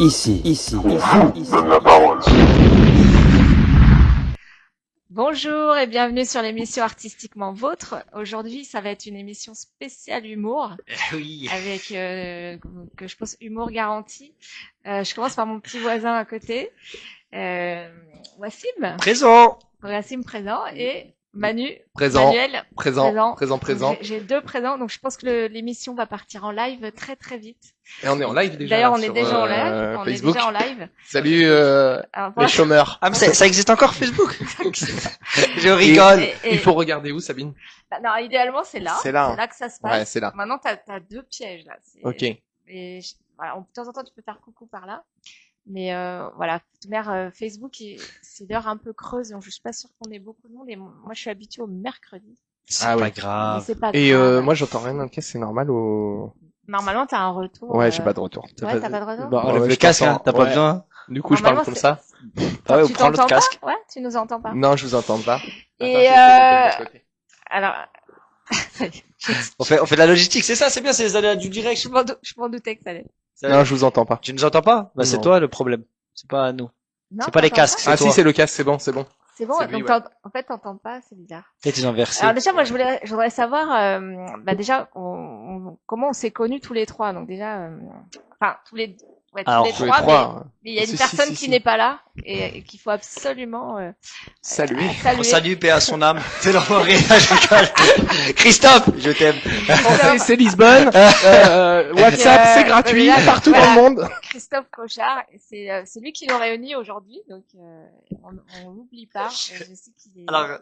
Ici. Donne la parole. Bonjour et bienvenue sur l'émission Artistiquement Vôtre. Aujourd'hui, ça va être une émission spéciale humour Oui. avec que je pense humour garanti. Je commence par mon petit voisin à côté, Wassim. Présent. Wassim présent et Manu. Présent. Manuel Présent. Donc, j'ai deux présents, donc je pense que l'émission va partir en live très très vite. Et on est en live déjà. D'ailleurs, là, on est sur, déjà en live. On Facebook. est déjà en live. Salut Alors, les chômeurs. Ah, mais ça existe encore Facebook? Je rigole. Il faut regarder où, Sabine? Non, idéalement, c'est là. C'est là, hein. que ça se passe. Ouais, c'est là. Maintenant, t'as deux pièges, là. Ok. Et voilà, de temps en temps, tu peux faire coucou par là. Mais voilà, de toute manière, Facebook, c'est l'heure un peu creuse, donc je suis pas sûre qu'on ait beaucoup de monde. Et moi, je suis habituée au mercredi. C'est Ah pas ouais. Mais grave. c'est pas Et grave. moi j'entends rien dans le casque, c'est normal ou... Normalement, t'as un retour. Ouais, j'ai pas de retour. Ouais, t'as pas de retour. Bah, Ouais, enlève ouais, le je casque, t'entends. hein. T'as pas Ouais. besoin. Du coup, je parle Normalement, comme c'est- ça. Ah ouais, tu ou prends l'autre t'entends casque. pas? Ouais, tu nous entends pas. Non, je vous entends pas. Et Attends, je vais essayer de l'autre côté. alors, On fait de la logistique, c'est ça, c'est bien, c'est les aléas du direct. je m'en doutais que ça allait. Non, je vous entends pas. Tu nous entends pas? Bah, c'est Non. toi le problème. C'est pas nous. Non, C'est pas les t'entends casques, Ah c'est si, toi. c'est le casque, c'est bon. C'est bon. C'est lui, Donc, ouais. en fait, t'entends pas, c'est bizarre. Peut-être ils ont versé. Alors déjà, moi, je voudrais savoir, déjà, comment on s'est connus tous les trois. Donc déjà, enfin tous les Alors, tous Tous les les trois, trois. mais il y a une Si, personne si, qui si. n'est pas là et qu'il faut absolument Salut. saluer. Salut, paix à son âme. C'est l'enfoiré, je rigole. Christophe, je t'aime. C'est Lisbonne. WhatsApp, Euh, c'est gratuit voilà. partout Voilà. dans le monde. Christophe Cochard, c'est lui qui nous réunit aujourd'hui, donc on l'oublie pas. Je sais qu'il est. Alors,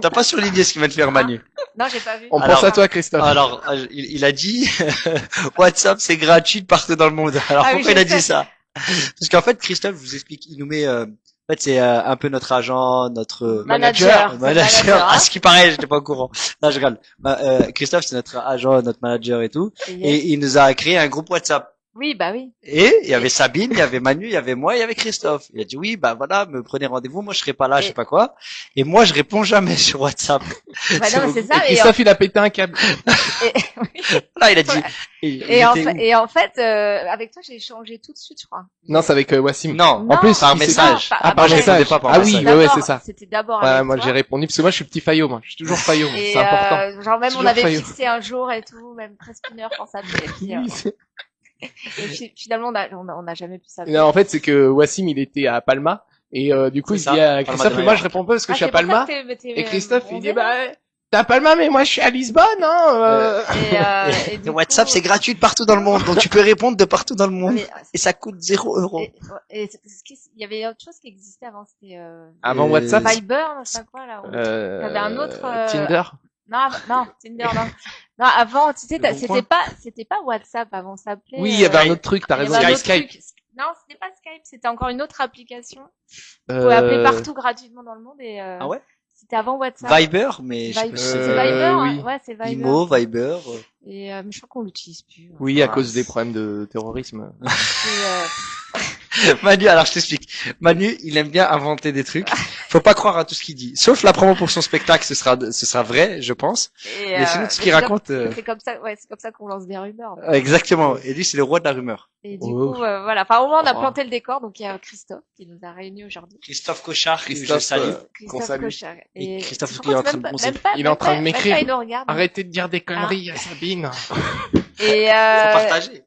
t'as pas surligné ce qu'il vient de faire Manu. Non, j'ai pas vu. On Alors- pense à toi, Christophe. Alors, il a dit, WhatsApp, c'est gratuit partout dans le monde. Alors, Ah oui, pourquoi je il a sais. dit ça? Parce qu'en fait, Christophe, je vous explique, il nous met, en fait, c'est un peu notre agent, notre Manager. manager. hein. À ce qui paraît, j'étais pas au courant. Non, je rigole. Christophe, c'est notre agent, notre manager et tout. Et il nous a créé un groupe WhatsApp. Oui, bah oui. Et il y avait Sabine, il y avait Manu, il y avait moi, il y avait Christophe. Il a dit oui, bah voilà, me prenez rendez-vous, moi je serai pas là, je sais pas quoi. Et moi je réponds jamais sur WhatsApp. Bah non, mais c'est ça. Et Christophe, il a pété un câble. Là, il a dit. Et en fait, avec toi, j'ai échangé tout de suite, je crois. Non, c'est avec Wassim. Non, En plus, par il s'est- message. Non, Ah, par Moi, je message. répondais pas par Ah message. oui, ouais, c'est ça. C'était d'abord Ouais, avec moi toi. j'ai répondu parce que moi je suis petit faillot, moi. Je suis toujours faillot. Et C'est important. genre même on Toujours avait faillot. fixé un jour et tout, même presque une heure pour s'appeler. Et finalement on n'a jamais pu s'appeler. Non, en fait, c'est que Wassim, il était à Palma. Et du coup, C'est il dit ça, à Palma Christophe, de mais moi Mallorca. je réponds pas parce que Ah, je suis à c'est pour ça Palma. que t'es Et Christophe, il dit, bronzé, là. bah, t'es à Palma, mais moi je suis à Lisbonne, hein. Et du WhatsApp, coup, c'est gratuit de partout dans le monde, donc tu peux répondre de partout dans le monde. mais, Et ça coûte 0 €. et il y avait autre chose qui existait avant, c'était Avant Euh, WhatsApp, Viber, je sais pas quoi là. T'avais un autre, Tinder. Non, Tinder, non. Non, avant, tu sais, Le Bon Coin. c'était pas WhatsApp avant, ça s'appelait. Oui, il y avait un Skype. autre truc, t'as il y raison. avait un il y autre avait Skype. truc. Non, c'était pas Skype, c'était encore une autre application. Vous pouvez appeler partout gratuitement dans le monde et Ah ouais? c'était avant WhatsApp. Viber, mais je sais pas Viber, si c'est Euh, Viber, hein. oui. Ouais, c'est Viber. Imo, Viber. Et mais je crois qu'on l'utilise plus. Oui, à Ah, cause des problèmes de terrorisme. Manu, alors je t'explique. Manu, il aime bien inventer des trucs. Faut pas croire à tout ce qu'il dit. Sauf la promo pour son spectacle, ce sera vrai, je pense. Mais sinon, tout ce qu'il raconte, c'est comme ça, ouais, c'est comme ça qu'on lance des rumeurs. exactement. Et lui, c'est le roi de la rumeur. Et du Oh. coup, voilà. Enfin, au moins, on a Oh. planté le décor. Donc, il y a Christophe qui nous a réunis aujourd'hui. Christophe Cochard, que je Christophe, salue. Christophe salue. Cochard. Et Christophe, je il est en pense train de même bronzer. pas- Il est en train de même m'écrire. pas, il nous regarde. Arrêtez de dire des conneries à Sabine. Et Faut partager.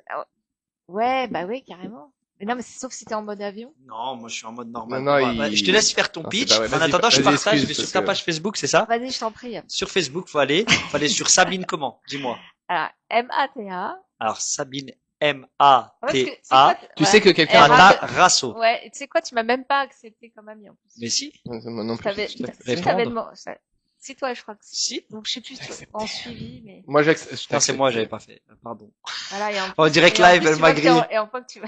ouais, bah oui, carrément. Mais non, mais c'est sauf si t'es en mode avion. Non, moi, je suis en mode normal. Non, non, Bah, il- je te laisse faire ton Non, pitch. c'est pas vrai. En Vas-y, attendant, je vas-y, partage, je vais excuse, sur ta parce page Facebook, c'est ça? Vas-y, je t'en prie. Sur Facebook, faut aller sur Sabine comment? Dis-moi. Alors, MATA. Alors, Sabine Ouais, parce que, M-A-T-A. c'est quoi, Tu ouais. sais que quelqu'un Eh, a... Anna Rasso. Ouais, et tu sais quoi, tu m'as même pas accepté comme ami en plus. Mais si. Moi non plus. T'avais, je t'accepte. si t'avais demandé, si toi, je crois que si. Si. Donc, je sais plus Accepté. en suivi, mais Moi j'accepte. je Non, c'est t'accepte. moi, j'avais pas fait. Pardon. voilà, et en On dirait que et en live, plus, elle tu m'a vois que t'es grillé. et en fois que tu vas.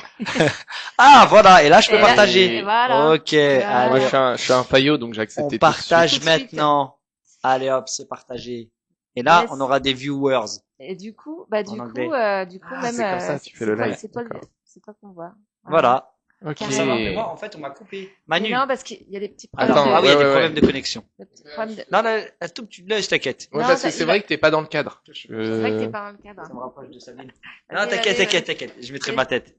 Ah, voilà. Et là, je peux Et là, partager. et voilà. Ok. Voilà. Moi Allez, je suis un faillot donc j'ai accepté. on tout de partage Tout de suite. maintenant. Allez hop, c'est partagé. Et là, Yes. on aura des viewers. Et du coup, En anglais. Ah, même, c'est comme ça, tu fais le live. c'est toi, D'accord. c'est toi qu'on voit. Voilà. suite. Ok. Carrément. Savoir, mais moi, en fait, on m'a coupé. Manu. Non, parce qu'il y a des petits problèmes. Attends, Ah oui, il y a ouais, des ouais, problèmes de connexion. des petits problèmes de- Non, non, tout, tu laisses, t'inquiète. Ouais, Non, parce ça, que c'est il vrai va- que t'es pas dans le cadre. C'est vrai que t'es pas dans le cadre. Ça me rapproche de Sabine. Vas-y, Non, t'inquiète, vas-y, t'inquiète, t'inquiète. Je mettrai Vas-y. ma tête.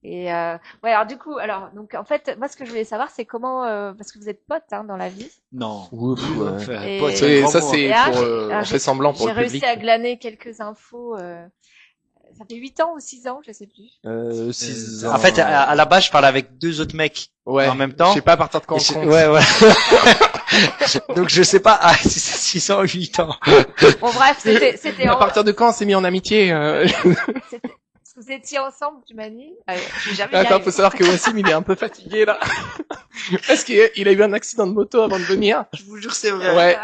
Et ouais, alors du coup, donc en fait, moi ce que je voulais savoir, c'est comment, parce que vous êtes potes hein, dans la vie. Non. Ouf, ouais. Enfin, Et- pote, c'est un grand Ça mot, c'est Et là, pour, alors, on fait semblant pour j'ai le public. réussi à glaner quelques infos. Ça fait 8 ans ou 6 ans, je sais plus. 6 En fait, à la base, je parlais avec 2 autres mecs ouais. en même temps. Je sais pas à partir de quand Et on compte. ouais, ouais. Donc je sais pas, si c'est 6 ans, 8 ans. Bon bref, c'était À partir de quand on s'est mis en amitié parce que vous étiez ensemble, tu m'as dit. J'ai jamais y Attends, arrivé. faut savoir que Wassim, il est un peu fatigué, là. Parce qu'il a eu un accident de moto avant de venir. Je vous jure, c'est vrai. Ouais.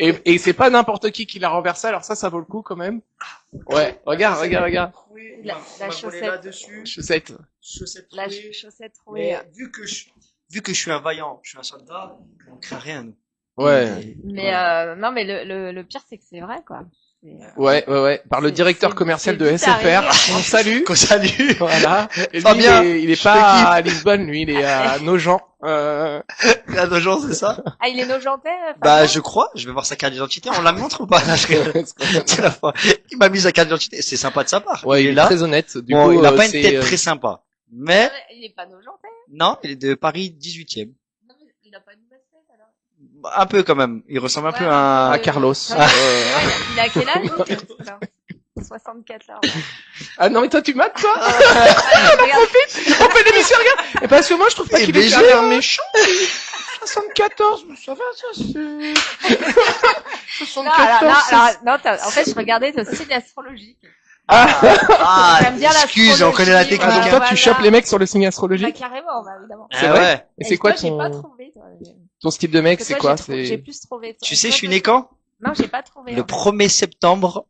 Ouais. Et c'est pas n'importe qui l'a renversé, alors ça vaut le coup, quand même. Ouais. Regarde. La chaussette. Chaussette. La chaussette trouée. Vu que je suis un vaillant, je suis un soldat, on craint rien, nous. Ouais. Mais non, mais le pire c'est que c'est vrai quoi. Ouais. Par le C'est- directeur c'est- commercial c'est de vite SFR. arrivé. On salue. Qu'on salue. Voilà. Et lui, Fabien, il est je pas te kiffe. à Lisbonne, lui, il est à Nogent. La Nogent, c'est ça? Ah, il est nojentais. Bah, je crois. Je vais voir sa carte d'identité. On la montre ou pas? Là, c'est la fois. Il m'a mis sa carte d'identité. C'est sympa de sa part. Ouais, il est là. très honnête. Du Bon, coup, il a pas une c'est, tête très sympa. Mais, Il est pas nojentais. non, il est de Paris 18e. Non, mais il a pas une mauvaise tête alors. Un peu quand même. Il ressemble un Ouais, peu à... à Carlos. Ouais, il a quel âge lui 64. Ah non, mais toi, tu mates, toi? Regarde, On fait l'émission, regarde. Et parce que moi, je trouve pas Et qu'il est BG, super hein. méchant. 74, ça va, ça, c'est... non, alors, 74, non, en fait, je regardais le signe astrologique. Ah, J'aime bien excuse, on connaît la l'astrologie. technique. Ah, donc hein. toi, Voilà. tu chopes les mecs sur le signe Bah, astrologique? carrément, bah, évidemment. C'est Ah vrai? ouais. Et c'est toi, quoi j'ai pas ton, trouvé, toi. ton style de mec, Parce c'est que quoi? toi, j'ai C'est, plus trouvé. Tu sais, je suis né quand? Non, j'ai pas trouvé. Le hein. 1er septembre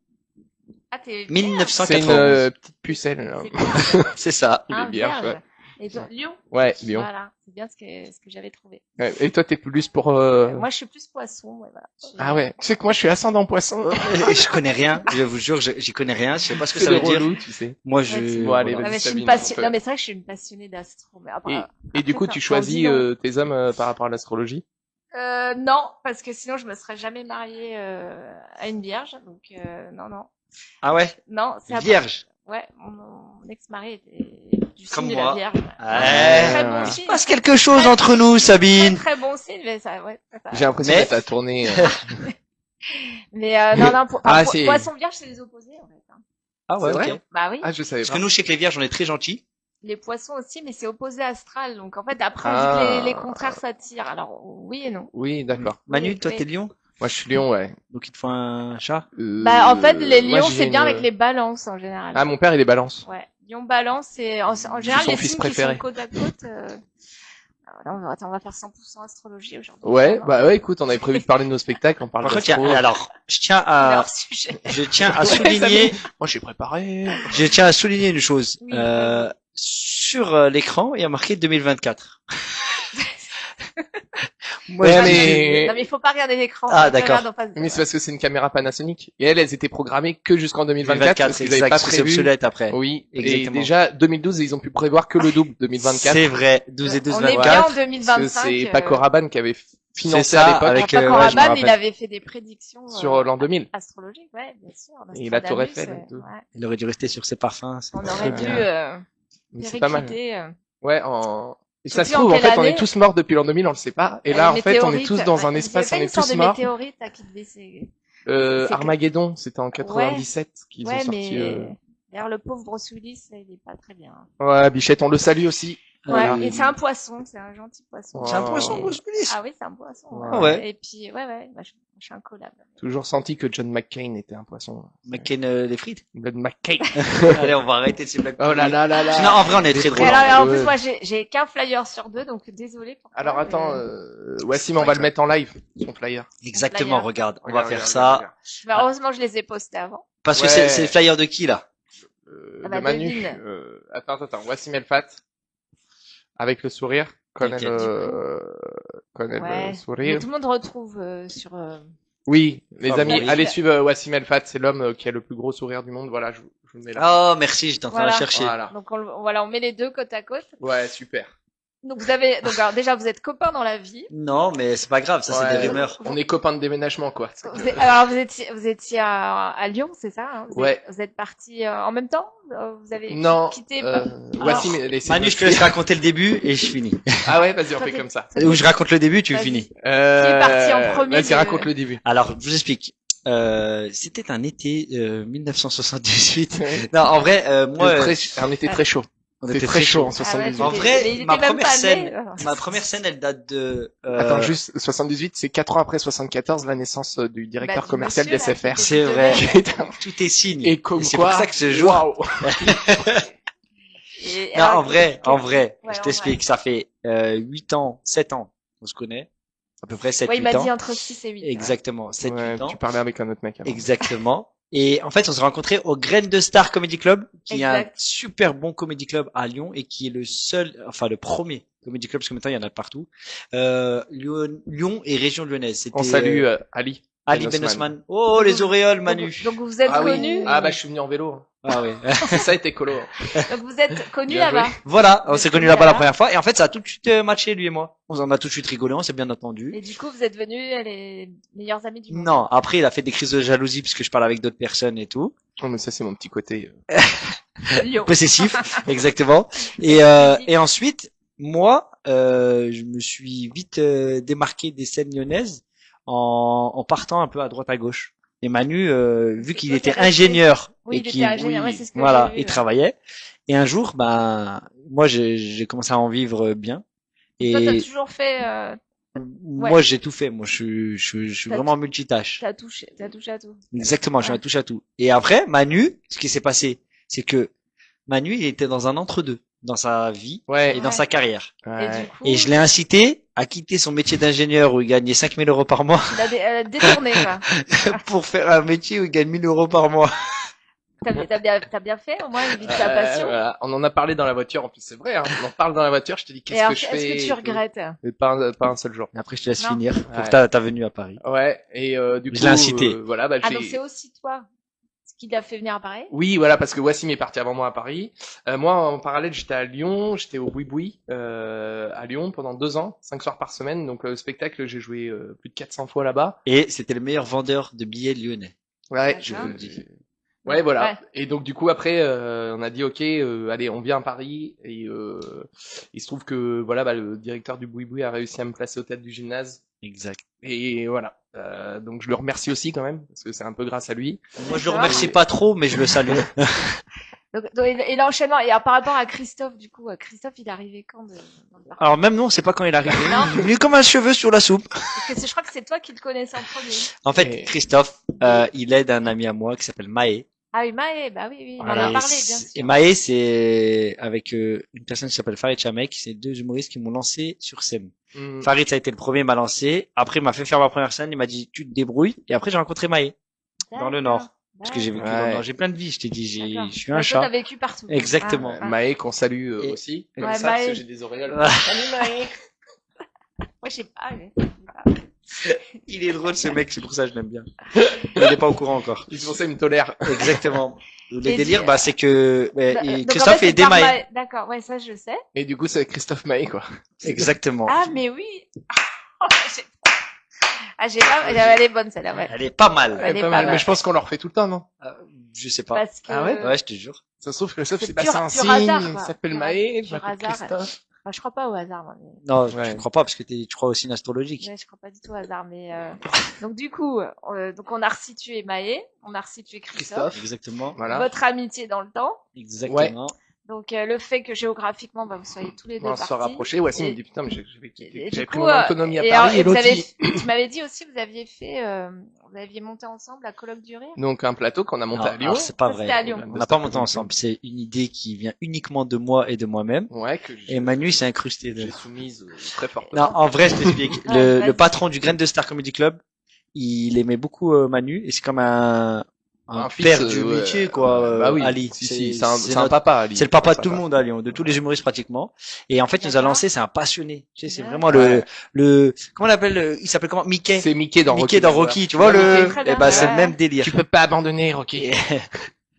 Ah, t'es 1991. c'est une petite pucelle, là. C'est quoi C'est ça. Il Un est vierge, vierge. ouais. Et toi, Lion. Ouais, Lyon. Voilà, c'est bien ce que j'avais trouvé. Ouais. Et toi, t'es plus pour, Moi, je suis plus poisson, ouais, voilà. Ah ouais. Tu sais que moi, je suis ascendant poisson. Et je connais rien. Je vous jure, j'y connais rien. Je sais pas ce que C'est ça le veut dire. relou, tu sais. Moi, Ouais, Bon, allez, Non, vas-y, mais je suis Sabine, une passionnée. on peut- Non, mais c'est vrai que je suis une passionnée d'astro. Mais après, Et du coup, tu choisis tes hommes par rapport à l'astrologie? non, parce que sinon, je me serais jamais mariée à une vierge. Donc, non. Ah ouais? Non, c'est après- Vierge. Ouais, mon ex-mari était du Comme signe de moi. la Vierge. Ouais. Très bon Il signe. Passe quelque chose entre nous, Très, Sabine. très bon signe, mais ça, ouais. Ça- J'ai l'impression Mais- que t'as tourné. Mais non, Ah, c'est- poisson vierge, c'est les opposés, en fait. Hein. Ah ouais, ok. ok. Bah oui. Ah, je savais Parce pas. que nous, je sais que les vierges, on est très gentils. Les poissons aussi, mais c'est opposé astral. Donc, en fait, après, on Ah. dit que les contraires s'attirent. Alors, oui et non. Oui, d'accord. Manu, Oui, toi, oui. t'es lion. Moi, je suis Lion, ouais. Donc, il te faut un chat. Bah, en fait, les moi, lions, j'ai c'est bien une- avec les balances, en général. Ah, mon père, il est balance. Ouais. Lion balance, c'est, en général, son les fils signes préféré. qui sont côte à côte, alors, on va faire 100% astrologie aujourd'hui. Ouais, Vraiment. bah ouais, écoute, on avait prévu de parler de nos spectacles, on parle Par contre, d'astro. alors, C'est leur sujet. je tiens à Ouais, souligner, Moi, j'ai préparé. je tiens à souligner une chose. Oui, vas-y. Sur l'écran, il y a marqué 2024. Moi, Ouais, je- mais- Non, mais il faut pas regarder l'écran. Ah, faut d'accord. regarder en face de- Mais c'est parce que c'est une caméra Panasonic. Et elles étaient programmées que jusqu'en 2024, 2024, parce c'est qu'ils avaient exact, pas c'est prévu. obsolète après. Oui. Et Exactement. déjà, 2012, ils ont pu prévoir que le double 2024. C'est vrai, 12 et 12, On est bien en 24. Parce que 2025. c'est Paco Rabanne qui avait financé C'est ça, à l'époque avec, Paco ouais, je me Rabanne, rappelle. il avait fait des prédictions sur l'an 2000. astrologiques, ouais, bien sûr. Et la Tour Nostradamus, Eiffel et tout. ouais. Il aurait dû rester sur ses parfums. c'est On très aurait dû bien. Mais c'est pas mal. péricliter. Ouais, en... Et Je ça sais se plus trouve, en en fait, quelle on est année. tous morts depuis l'an 2000, on le sait pas. Et là, en fait, on est tous dans un espace, on est tous de morts. météorite là, qui devait c'est- Armageddon, c'était en 97 qu'ils ont Ouais, sorti. mais d'ailleurs le pauvre Bruce Willis, là, il est pas très bien. Ouais, Bichette, on le salue aussi. Ouais, Euh, et c'est un poisson, c'est un gentil poisson. C'est un Oh. poisson, Bruce Willis. Ah oui, c'est un poisson. Ah ouais. Et puis ouais, bah, je suis un collab. Toujours senti que John McCain était un poisson. McCain, les frites. Blood McCain. Allez, on va arrêter ces blagues. Oh là là là là. Sinon, en vrai, on est très Et drôle. alors, en ouais. plus, moi, j'ai qu'un flyer sur 2, donc désolé pour toi, Alors mais- attends, Wassim, on va le mettre en live, son flyer. Exactement, Flyer. regarde. On va Regarde, faire regarde, ça. regarde. Mais heureusement, je les ai postés avant. Parce que Ouais. c'est le flyer de qui, là? Ah bah, De Manu. devine. Attends, Wassim Elfat. Avec le sourire. Connaît T'inquiète. connaît Ouais. le Mais sourire. tout le monde retrouve sur. Oui, les Favori. amis, allez suivre Wassim Elfat, c'est l'homme qui a le plus gros sourire du monde. Voilà, je vous le mets là. Oh, merci, j'étais en train de Voilà. la chercher. Voilà. Donc voilà, on met les deux côte à côte. Ouais, super. Donc vous avez, donc alors déjà vous êtes copains dans la vie. Non, mais c'est pas grave, ça c'est Ouais. des rumeurs. On est copains de déménagement, quoi. Alors vous étiez à Lyon, c'est ça hein Ouais. Vous êtes partis en même temps Vous avez Non, quitté Wassim, laissez- Manu, je te laisse raconter le début et je finis. Ah ouais, vas-y, on Toi, fait t'es- comme ça. Ou je raconte le début, tu Vas-y. finis. Qui est parti en premier Vas-y, de- raconte le début. Alors, je vous explique. C'était un été 1978. Non, en vrai, moi, On était très chaud. on C'était était très chaud en Ah ouais, 78. En mais vrai, il ma était même première pas scène, né. ma première scène, elle date de. Attends, juste 78, c'est 4 ans après 74, la naissance du directeur Bah, du commercial monsieur, là, d'SFR. qui C'est était vrai. dedans. Tout est signe. Et comme c'est quoi, pour ça que ce jour. waouh. Et Non, alors, en vrai, Ouais, je en t'explique. Ça fait 8 ans, 7 ans, on se connaît. À peu près 7, Ouais, il 8 m'a ans. dit entre 6 et 8. Exactement, 7, Ouais, 8 ans. tu parlais avec un autre mec avant. Exactement. Et en fait, on s'est rencontrés au Graines de Star Comedy Club, qui est un Exact. super bon comedy club à Lyon et qui est le seul, enfin le premier comedy club, parce que maintenant il y en a partout. Lyon et région lyonnaise. C'était On salue Ali. Ali Ben Ben Osman. Osman. Oh, les auréoles, Manu. Donc vous vous êtes Ah oui. connus. Ah bah je suis venu en vélo. Ah oui. C'est ça, était colo. Donc vous êtes connus Bien là-bas. joué. Voilà, on Vous s'est êtes connus connus là-bas la là-bas. première fois et en fait ça a tout de suite matché lui et moi. On en a tout de suite rigolé, on s'est bien entendu. Et du coup vous êtes devenus les meilleurs amis du monde. Non, après il a fait des crises de jalousie parce que je parle avec d'autres personnes et tout. Oh, mais ça c'est mon petit côté. Lyon. Possessif, exactement. Et ensuite, moi, je me suis vite démarqué des scènes lyonnaises en partant un peu à droite à gauche. Et Manu, vu qu'il toi, était t'es resté. ingénieur Oui, et il qu'il était ingénieur. Ouais, c'est ce que voilà, j'ai vu, il travaillait. Et un jour, ben, moi, j'ai commencé à en vivre bien. ouais. Toi t'as Et toujours fait. moi, j'ai tout fait. Moi, je suis T'as vraiment multitâche. T'as touché à tout. Exactement, j'ai Ouais. touché à tout. Et après, Manu, ce qui s'est passé, c'est que Manu, il était dans un entre-deux dans sa vie Ouais. et dans Ouais. sa carrière. Et Ouais. du coup, Et je l'ai incité à quitter son métier d'ingénieur où il gagnait 5 000 euros par mois elle a détourné quoi. pour faire un métier où il gagne 1 000 euros par mois. T'as bien fait au moins il vit de sa passion. Voilà. On en a parlé dans la voiture. En plus, c'est vrai. Hein. On en parle dans la voiture. Je te dis Et qu'est-ce alors que je est-ce fais. que et tu tout. regrettes? Mais pas un seul jour. Et après, je te laisse Non. finir. Faut Ouais. que t'as venu à Paris. Ouais. Et du coup, Je l'ai incité. Voilà. Bah, Ah donc c'est aussi toi qui l'a fait venir à Paris. Oui, voilà, parce que Wassim est parti avant moi à Paris. Moi, en parallèle, j'étais à Lyon, j'étais au Boui Boui à Lyon pendant 2 ans, 5 soirs par semaine. Donc le spectacle, j'ai joué plus de 400 fois là-bas. Et c'était le meilleur vendeur de billets lyonnais. Ouais, je vous le dis. Ouais, voilà. Ouais. Et donc du coup après, on a dit ok, allez, on vient à Paris. Et il se trouve que voilà, bah, le directeur du Boui Boui a réussi à me placer au tête du gymnase. Exact. Et voilà. Donc je le remercie aussi quand même, parce que c'est un peu grâce à lui. Moi, je le remercie pas trop, mais je le salue. Et l'enchaînement, et alors, par rapport à Christophe, du coup, Christophe, il est arrivé quand dans le parcours? Alors même nous, on sait pas quand il est arrivé. Non. Il est venu comme un cheveu sur la soupe. Parce que je crois que c'est toi qui le connaissais en premier. En fait, Et- Christophe, il aide un ami à moi qui s'appelle Maë. Ah oui, Maë, bah oui, on en Voilà. a parlé, bien sûr. Et Maë, c'est avec une personne qui s'appelle Farid Chamek, c'est 2 humoristes qui m'ont lancé sur scène. Mm. Farid, ça a été le premier, m'a lancé. Après, il m'a fait faire ma première scène, il m'a dit, tu te débrouilles. Et après, j'ai rencontré Maë, dans le Nord. Parce que j'ai vécu dans le Ouais. Nord. J'ai plein de vie, je t'ai dit, D'accord. je suis Ouais, un toi, chat. t'as vécu partout. Exactement. Ah, Maë qu'on salue Et- aussi. Ouais, Comme ça, Maë. parce que j'ai des auréoles. Ouais. Salut Maë. Moi, je sais pas, mais... Il est drôle, ce mec, c'est pour ça que je l'aime bien. Il est pas au courant encore. C'est pour ça qu'il me tolère. Exactement. Les Et délires, dis- bah, c'est que Donc, en Christophe fait, est c'est par démaillé. Maë. D'accord, ouais, ça, je sais. Et du coup, c'est Christophe Maé, quoi. Exactement. Ah, mais oui. J'ai- j'ai pas, elle est bonne, celle-là, ouais. Elle est pas mal. Elle est pas pas mal. mal. Mais je pense qu'on leur fait tout le temps, non? Je sais pas. Parce que, Ah ouais Ouais, je te jure. Ça se trouve, Christophe, C'est c'est passé pur- un pur signe, hasard, il quoi. s'appelle Pur- Maë, je pur m'appelle hasard. Christophe. enfin, je crois pas au hasard, moi, mais... Non, Ouais. je crois pas parce que tu crois au signe astrologique. Ouais, je crois pas du tout au hasard, mais donc du coup, donc on a resitué Maë, on a resitué Christophe, Exactement. Voilà. votre amitié dans le temps. Exactement. Donc le fait que géographiquement, bah, vous soyez tous les deux On se partis. rapprocher. Wassim Et- me dit, putain, mais Et j'avais du pris coup, mon autonomie à et alors, Paris et et vous l'autre, avez, il- tu m'avais dit aussi, vous aviez monté ensemble la colloque du rire. Donc, un plateau qu'on a monté Non, à Lyon. alors, c'est pas Ça, vrai. c'était à Lyon. On n'a pas monté ensemble. C'est une idée qui vient uniquement de moi et de moi-même. Ouais, que Et Manu s'est incrusté de. j'ai soumise très fort. Non, en vrai, je t'explique. Ouais, Le vas-y. patron du Graines de Star Comedy Club, il aimait beaucoup Manu et c'est comme un fils, père du ouais. métier, quoi, Bah oui. Ali. Si, c'est un notre- papa, Ali. C'est le papa de Un tout le monde à Lyon, de tous les humoristes pratiquement. Et en fait, il nous a D'accord. lancé, c'est un passionné. Tu sais, c'est D'accord. vraiment Ouais. comment on l'appelle, il s'appelle comment? Mickey. C'est Mickey dans Mickey Rocky. dans Rocky, tu vois Ouais, le, Mickey, très eh bien, ben, c'est ouais. le même délire. Tu peux pas abandonner Rocky.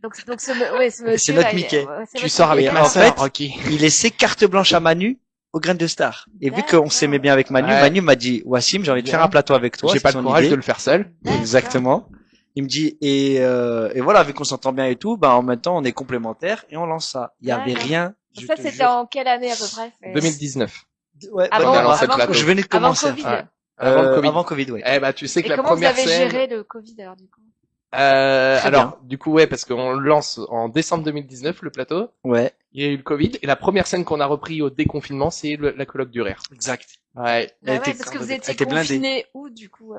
Donc ce monsieur, notre là, Mickey. c'est Tu votre sors avec Et Mickey. ma en sœur, fait- Rocky. Il laissait carte blanche à Manu aux graines de star. Et vu D'accord. qu'on s'aimait bien avec Manu, Ouais. Manu m'a dit, Wassim, j'ai envie de faire un plateau avec toi. J'ai c'est pas le son courage idée. de le faire seul. D'accord. Exactement. Il me dit, et voilà, vu qu'on s'entend bien et tout, bah, en même temps, on est complémentaires et on lance ça. Il y avait D'accord. rien. Je Ça, te c'était jure. en quelle année à peu près? 2019. Ouais, Avant- bonne mémoire. avant- avant- je venais de Avant commencer. Covid. Ouais. Avant le Covid. Avant Covid, ouais. Eh bah, tu sais que Et la comment vous première avez scène. géré le Covid alors du coup? Très Alors, du coup, ouais, parce qu'on le lance en décembre 2019, le plateau. Ouais, Il y a eu le Covid. Et la première scène qu'on a repris au déconfinement, c'est la colloque du rire. exact. Ouais. Bah ouais, était- parce que vous elle étiez était blindée. confinés où du coup?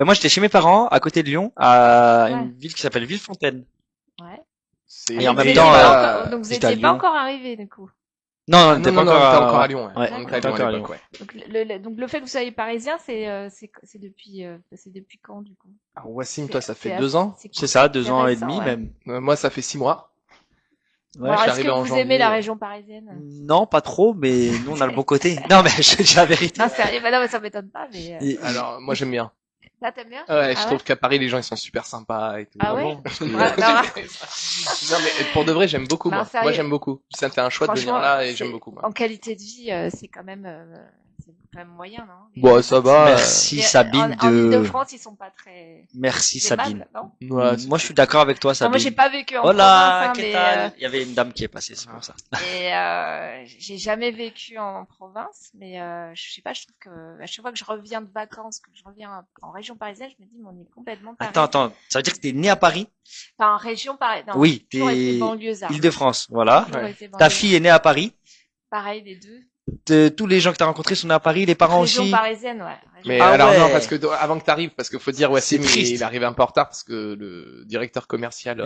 Moi, j'étais chez mes parents, à côté de Lyon, à Ouais. une ville qui s'appelle Villefontaine. Ouais. C'est- Et en Vous même étiez temps, pas encore- donc vous j'étais à étiez pas Lyon. encore arrivés du coup. Non, on Non, était non, pas non, encore on était encore à Lyon. Ouais, On était à D'accord. Lyon à Encore à l'époque, ouais. Donc le fait que vous soyez parisien, c'est depuis quand du coup? Alors, Wassim, toi, ça fait C'est 2 ans. C'est ça, 2 C'est ans et récent, demi ouais. même. Moi, ça fait 6 mois. Ouais. Alors, je suis est-ce arrivé que en vous janvier. aimez la région parisienne? Non, pas trop, mais nous, on a le bon côté. Non, mais je dis la vérité. Non, sérieux, bah non, mais ça m'étonne pas, mais Et- Alors, moi, j'aime bien. là t'aimes bien? Ouais, je Ah trouve qu'à Paris, les gens, ils sont super sympas et tout. Ah ouais? Vraiment. Ouais, non, Non, mais pour de vrai, j'aime beaucoup, Non, moi. sérieux. Moi, j'aime beaucoup. C'était un choix de venir Franchement, là et c'est- j'aime beaucoup, moi. en qualité de vie, c'est quand même moyen, non? Bon, ça va. Merci Mais Sabine en de... Île-de-France, ils sont pas très Merci Sabine. aimables, non? Ouais, Moi, je suis d'accord avec toi, Non, Sabine. moi, j'ai pas vécu en Hola, province, hein, qu'est-ce mais, Il y avait une dame qui est passée, c'est pour ça. j'ai jamais vécu en province, mais je sais pas, je trouve que à chaque fois que je reviens de vacances, que je reviens en région parisienne, je me dis, mais on est complètement pareil. Attends, ça veut dire que t'es né à Paris? Enfin, en région parisienne. Non, Oui, j'ai toujours été t'es banlieusard. Île-de-France, voilà. Toujours Ouais. été Ta banlieue. fille est née à Paris. Pareil, les deux. Tous les gens que t'as rencontrés sont nés à Paris, les parents Région aussi. parisienne, ouais. Région Mais Ah alors ouais. non, parce que avant que t'arrives, parce qu'il faut dire Wassim, C'est triste. il est arrivé un peu en retard parce que le directeur commercial.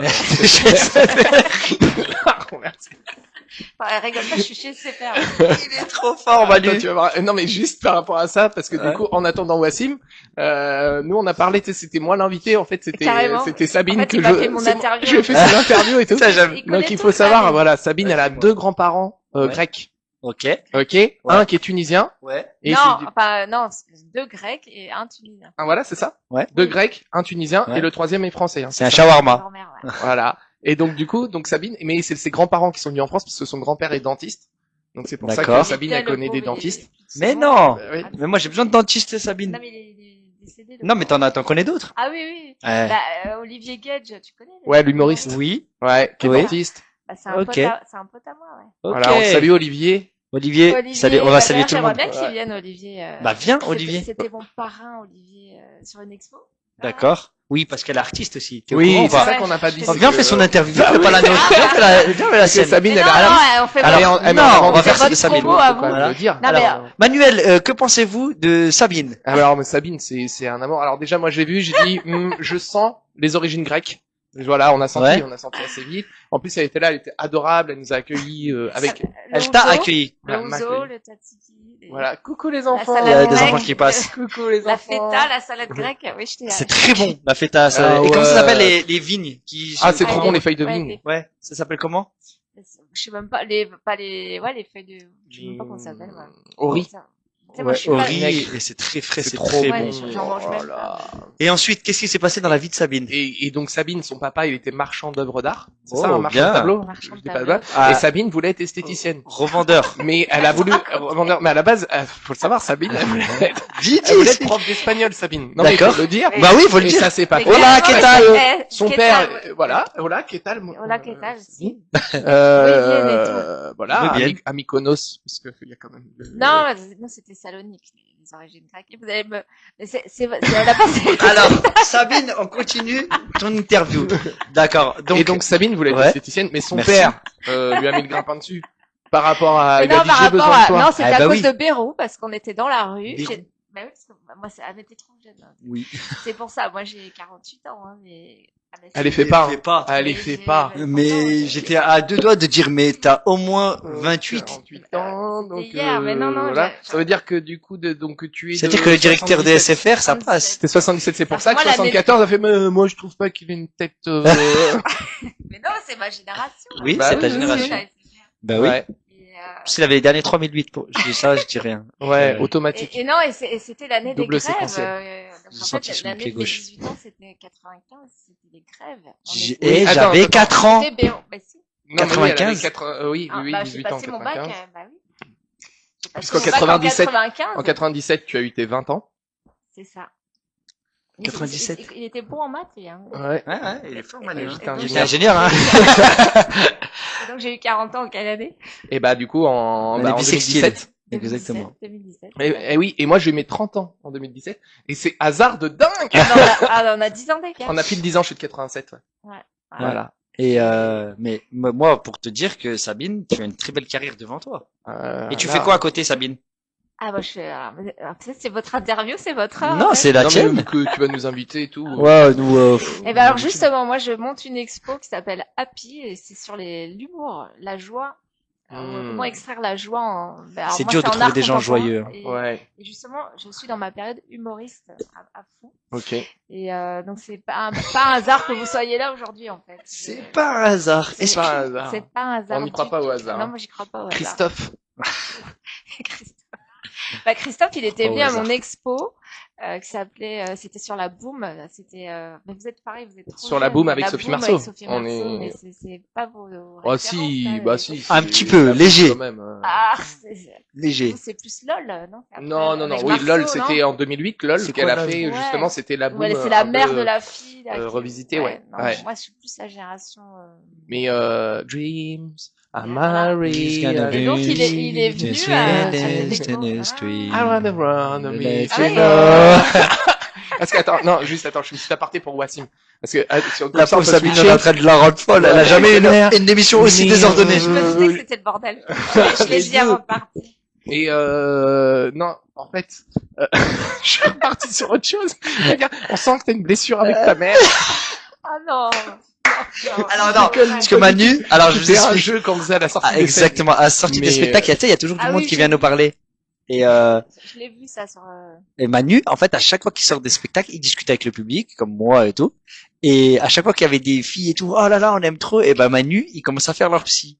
Enfin, rigole pas, je suis chez CPR. Il est trop fort, Manu. Attends, tu vas voir. Non mais juste par rapport à ça, parce que Ouais. du coup, en attendant Wassim, nous on a parlé, tu sais, c'était moi l'invité, en fait Carrément. c'était Sabine En fait, que il m'a fait mon interview. je fait son interview et tout. Ça, j'aime. Il connaît Donc il tout, faut savoir, Sabine. voilà, Sabine, elle a Ouais. 2 grands-parents Ouais. grecs, Ok. ok, un qui est tunisien Ouais. et Non, c'est enfin, non, c'est 2 Grecs et un Tunisien. ah, voilà, c'est ça. Ouais. 2 grecs, un tunisien Ouais. et le troisième est français. Hein, C'est un ça. shawarma. Grand-mère, ouais. Voilà. Et donc du coup, donc Sabine, mais c'est ses grands-parents qui sont venus en France parce que son grand-père est dentiste. Donc c'est pour ça que D'accord. Sabine elle connaît des dentistes. Mais non. Oui. Mais moi, j'ai besoin de dentiste, Sabine. Non, mais il est décédé. le Non, mais pauvre. t'en connais d'autres. Ah oui, oui. Ouais. Bah, Olivier Gage, tu connais? Ouais, l'humoriste. Oui. Ouais, qui est Oui. dentiste. Bah, c'est un, Ok. c'est un pote à moi, ouais. Ok. Voilà, on salue Olivier. Olivier. Salut, on va bah, saluer d'ailleurs, tout le monde. J'aimerais bien qu'il vienne, Olivier. Bah, viens, C'était- Olivier. C'était mon parrain, Olivier, sur une expo. D'accord. Oui, parce qu'elle est artiste aussi. T'es au Oui, courant ou c'est pas ça qu'on n'a pas dit. Oh, c'est viens, que- fais son interview. Viens, Ah fais oui. pas la nôtre. Viens, fais la Parce que sienne. Sabine, Mais elle non, a. non, on fait Alors, pas- elle met non, en avant on va faire c'est ça de votre Sabine. promo à vous. Faut quand même le dire. Non, mais, Alors, Manuel, que pensez-vous de Sabine? Alors, mais Sabine, c'est un amour. Alors déjà, moi, j'ai vu, j'ai dit, je sens les origines grecques. Voilà, on a senti assez vite. En plus, elle était là, elle était adorable, elle nous a accueillis avec. le Elle t'a ouzo, accueilli. Le Ouais, ouzo, m'accueille. le tzatziki. Voilà, coucou les La enfants. Il y a salade des grecque. enfants qui passent. Coucou les La enfants. feta, la salade grecque. Oui, j'étais C'est très bon, la feta. Ça. Ah Et comment ça ouais. s'appelle les vignes qui Ah, c'est Ouais, trop les- bon, les feuilles de ouais, vigne. les- Ouais, ça s'appelle comment? Je sais même pas les feuilles de, je sais même pas comment ça s'appelle, moi. Au riz. Ça. Tu sais, moi, Ouais, je suis au pas- riz, et c'est très frais, c'est trop très Ouais, bon. j'en mange même Oh là. Et ensuite, qu'est-ce qui s'est passé dans la vie de Sabine? Et donc Sabine, son papa, il était marchand d'œuvres d'art. C'est Oh, ça, un marchand bien. de tableaux. Marchand de Je dis pas tableaux. mal. Ah. Et Sabine voulait être esthéticienne. Revendeur. Mais elle a voulu, mais à la base, faut le savoir, Sabine, elle voulait être, Vite, elle voulait être prof d'espagnol, Sabine. Non, mais D'accord. faut le dire. Bah oui, faut le Et dire. ça, c'est pas Mais fait. Voilà, carrément, qu'est-ce que mais- Son qu'est-ce père, que- voilà, qu'est-ce que Voilà, qu'est-ce que si. voilà, Vivienne. à Mykonos, parce que il y a quand même. Non, non, c'était Salonique, les origines grecques. Vous allez me, mais on a passé. Alors, Sabine, on continue ton interview. D'accord. Et donc Sabine voulait être Ouais. esthéticienne, mais son Merci. père lui a mis le grappin dessus. Par rapport à, Mais il a non, dit par j'ai rapport besoin de à, toi. non, c'était Ah, à bah cause oui. de Béraud, parce qu'on était dans la rue. Béraud. Bah oui, parce que moi, elle était trop jeune. hein. Oui. C'est pour ça. Moi, j'ai 48 ans, hein, mais. Ah, mais Elle les c'est- fait pas. Fais pas. Elle les Mais fait j'ai- pas. Mais j'étais à 2 doigts de dire, mais t'as au moins 28. 48 ans, C'était donc hier, mais non, non, voilà. j'ai- Ça veut dire que du coup, donc tu es. C'est-à-dire que le directeur de 77. SFR, ça passe. C'était 77, c'est pour Parce ça que que moi, l'année- 74 a fait, mais moi je trouve pas qu'il ait une tête. Mais non, c'est ma génération. Oui, Bah c'est oui, ta oui, génération. Ouais, Bah oui. Ouais, et, S'il avait les derniers 3008 pour, je dis ça, je dis rien. ouais, automatique. et non, et c'était l'année des Double grèves. séquentiel. Donc, J'ai en senti fait, sur mon l'année pied de mes gauche. 18 ans, c'était 95, c'était les grèves. On J'ai- était- Et attends, j'avais attends. 4 ans. C'était Béraud. Bah si. Non, mais oui, elle avait 95. 80, oui, Ah, oui, bah, j'ai 18 ans, passé mon bac, 95. bah oui. Parce Puisqu'en qu'au bac, en 97, 95, En 97, tu as eu tes 20 ans. c'est ça. 97. Il était bon en maths, lui, hein. Ouais. Ouais, il est fort, Manu. J'étais donc, Il est ingénieur. ingénieur, hein. Et donc, j'ai eu 40 ans en quelle année? Et bah, du coup, en On est 2017. Exactement. 2017. Et oui, et moi, j'ai eu mes 30 ans en 2017. Et c'est hasard de dingue! On a 10 ans d'écart. On a pile 10 ans, je suis de 87, ouais. Ouais. Voilà. Et mais moi, pour te dire que Sabine, tu as une très belle carrière devant toi. Et tu Là. fais quoi à côté, Sabine? Ah, moi, peut-être c'est votre interview, c'est votre heure. Non, en fait. c'est la Non, mais tienne. que tu vas nous inviter et tout. Ouais, nous. Eh ben alors justement, moi je monte une expo qui s'appelle Happy et c'est sur l'humour, la joie. Alors, comment extraire la joie alors, C'est moi, dur de en trouver art des gens contemporain joyeux. Et justement, je suis dans ma période humoriste à fond. Ok. Et donc c'est pas un hasard que vous soyez là aujourd'hui en fait. C'est pas un hasard. C'est pas un hasard. C'est pas un hasard. On n'y croit du pas au tout. hasard. Non, moi j'y crois pas au hasard. Christophe. Christophe, il était Pas au venu à hasard. mon expo qui s'appelait, c'était sur la Boom. C'était, mais vous êtes pareil, vous êtes trop Sur la jeune, Boom mais avec la Sophie Boom Marceau. avec Sophie On Marceau, est- mais c'est pas vos Oh références, si, là, bah les- si. Un c'est- petit peu, ça léger. quand même, Ah, Léger. vous, c'est plus LOL, non? Après, Non, avec oui, Marceau, LOL, non c'était en 2008, LOL, C'est qu'elle quoi, a LOL? fait, Ouais. justement, c'était la boom. Ouais, c'est la un mère peu, de la fille. Là, revisitée, ouais. Non, Ouais. moi, je suis plus la génération. Mais, Dreams, I'm Voilà. Marie. Et donc, il est venu à cette expo. I wanna run a meet Ah you oui. know. Parce que, attends, non, juste attends, je me suis aparté pour Wassim. Parce que, sur La comme ça, on pauvre peut Sabine, on switcher. est en train de la rendre folle. Elle a jamais eu Ouais. une émission aussi Mais, désordonnée. Je me disais que c'était le bordel. Je l'ai dit avant de partir. Et non, en fait, je suis reparti sur autre chose. Regarde, on sent que t'as une blessure avec ta mère. Ah non. Alors non, parce que Manu, alors je vous C'était un explique. jeu qu'on faisait à la sortie Ah, des exactement, à la sortie des Mais, spectacles, tu sais, il y a toujours du ah monde oui, qui j'ai vient vu. nous parler. Et Je l'ai vu ça sur. Et Manu, en fait, à chaque fois qu'il sort des spectacles, il discute avec le public, comme moi et tout. Et à chaque fois qu'il y avait des filles et tout, oh là là, on aime trop, et ben Manu, il commence à faire leur psy.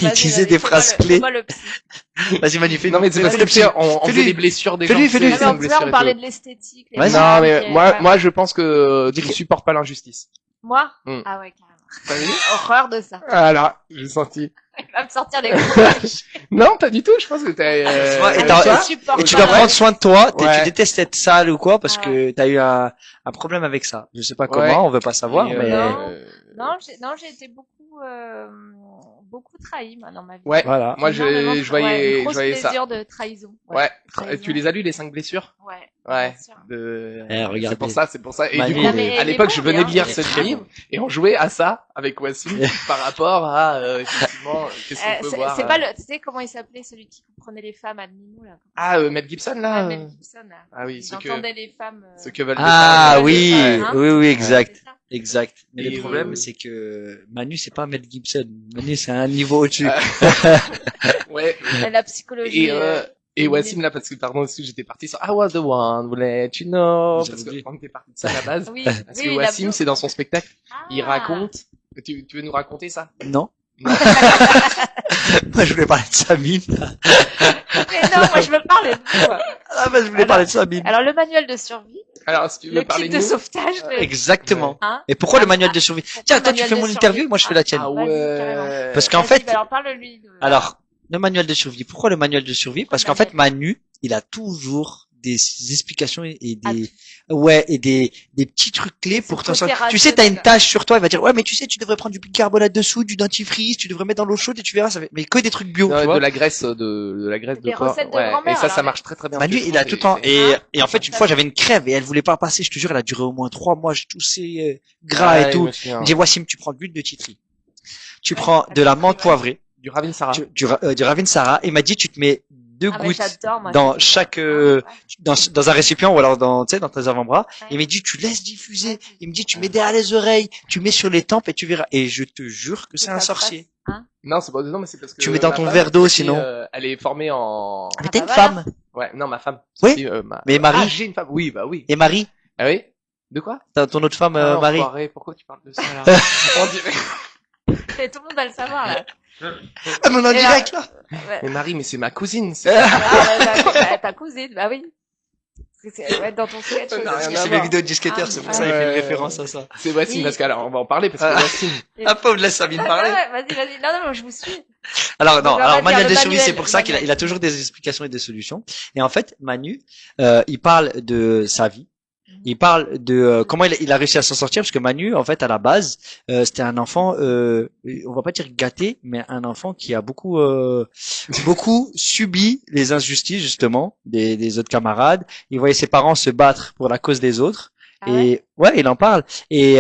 Il Vas-y, disait vas-y, des fais-moi phrases le- clés. fais-moi le psy. Vas-y Manu, fais Non mais c'est parce que le tu sais, on Fais-lui. faisait les blessures des gens. Fais-lui, fais-lui, tu sais, Ah, les mais on blessures et parlait tout. de l'esthétique. les Vas-y. Non marques, mais et moi, voilà. moi je pense que tu ne supportes pas l'injustice. Moi Hmm. Ah ouais, carrément. T'as vu? Horreur de ça. Voilà, j'ai senti. Il va me sortir les courbages. Non, pas du tout, je pense que t'as... Ouais, et Ah, t'as- je ça, supporte Et tu pas. dois prendre soin de toi, Ouais. tu détestes être sale ou quoi, parce Ah que t'as eu un problème avec ça. Je sais pas comment, Ouais. on veut pas savoir, Et, mais Non, j'ai été beaucoup trahi, moi, dans ma vie. Ouais, voilà. moi Énormément je de- voyais, ouais, une je grosse voyais ça. plaisir de trahison. Ouais, trahison. tu les as lus les 5 blessures? Ouais. Ouais. bien sûr. Regardez. C'est pour ça. Et Manu, du coup, Ah, mais à il est l'époque, bon, je venais hein, de lire il est cette très livre bon. et on jouait à ça avec Wassim par rapport à effectivement qu'est-ce qu'on peut voir. C'est pas le, tu sais comment il s'appelait celui qui comprenait les femmes à demi-mou, là. Ah, Mel Gibson là. Ouais, Mel Gibson, là. Ah oui, Il ce que entendait les femmes. ce que veulent les Ah femmes. oui, Ouais. Hein oui, exact. C'est ça. Exact. Mais Et le problème, c'est que Manu, c'est pas Mel Gibson. Manu, c'est un niveau au-dessus. Ouais. La psychologie. Et Wassim là parce que pardon aussi j'étais parti sur I was the one who let you know J'avais parce oublié. qu'on était parti de ça à la base. Oui, Parce oui, que il a Wassim bien- c'est dans son spectacle, il Ah. raconte. Tu veux nous raconter ça? Non. Non. Moi, je voulais parler de Sabine. Mais non, moi je veux parler de vous. Ah, bah, je voulais parler de Sabine. Alors, le manuel de survie, Alors si tu veux le parler kit de de nous. sauvetage, Exactement. hein. Et pourquoi le Ah, manuel ah, de survie? pourquoi Tiens, le toi, tu manuel fais de mon survie interview, moi, je fais la tienne. Ah Vas-y, ouais. carrément. Parce qu'en Vas-y, fait, bah alors parle-lui. alors, le manuel de survie. Pourquoi le manuel de survie? Parce qu'en fait, Manu, il a toujours des explications et des, ouais, et des petits trucs clés C'est pour le t'en côté sortir. Tu sais, t'as une rationnel. tâche sur toi, il va dire, ouais, mais tu sais, tu devrais prendre du bicarbonate de soude, du dentifrice, tu devrais mettre dans l'eau chaude et tu verras, ça fait, mais que des trucs bio, Non, tu de vois. la graisse de la graisse de Des porc. recettes de Ouais. grand-mère, Et ça alors, marche très très bien. Manu, il a tout le temps, et en fait, une fois, j'avais une crève et elle voulait pas passer, je te jure, elle a duré au moins 3 mois, je toussais, gras et tout. Il me dit, Wassim, tu prends de l'huile de titri. Tu prends de la menthe poivrée, Du Ravinsara. du Ravinsara, et il m'a dit, tu te mets 2 Ah, mais gouttes j'adore, moi, dans c'est chaque, bon. dans un récipient ou alors dans, tu sais, dans tes avant-bras. Ouais. Il me dit, tu laisses diffuser. Il me dit, tu mets derrière les oreilles, tu mets sur les tempes et tu verras. Et je te jure que c'est un sorcier. Non, c'est pas non, mais c'est parce que Tu mets dans ma ton femme, verre d'eau, c'est, sinon. elle est formée en. Mais t'es bah une voilà. femme. Ouais, non, ma femme. Oui. Si, Mais Marie. Ah, j'ai une femme. Oui, bah oui. Et Marie? Ah oui. De quoi? T'as ton autre femme, Ah, Marie? enfoiré, pourquoi tu parles de ça là? On dirait. Et tout le monde va le savoir, là. Ah, mais on est en Et direct, là. Ouais. Mais Marie, mais c'est ma cousine. c'est- Ta cousine, bah oui. Parce que c'est ouais, dans ton sketch. Ça n'a aussi. rien à C'est voir. mes vidéos de disquetteurs, c'est pour ça, il fait une référence à ça. C'est Wassim Oui. parce qu'alors on va en parler parce que Wassim. Ah, pauvre, laisse Sabine Ouais, parler. ouais, vas-y. Non, je vous suis. Alors non, On va alors dire manuel le de survie, manuel, c'est pour ça le qu'il a toujours des explications et des solutions. Et en fait, Manu, il parle de sa vie. Il parle de comment il a réussi à s'en sortir, parce que Manu, en fait, à la base, c'était un enfant, on va pas dire gâté, mais un enfant qui a beaucoup subi les injustices justement des autres camarades. Il voyait ses parents se battre pour la cause des autres, Ah ouais? et ouais, il en parle. Et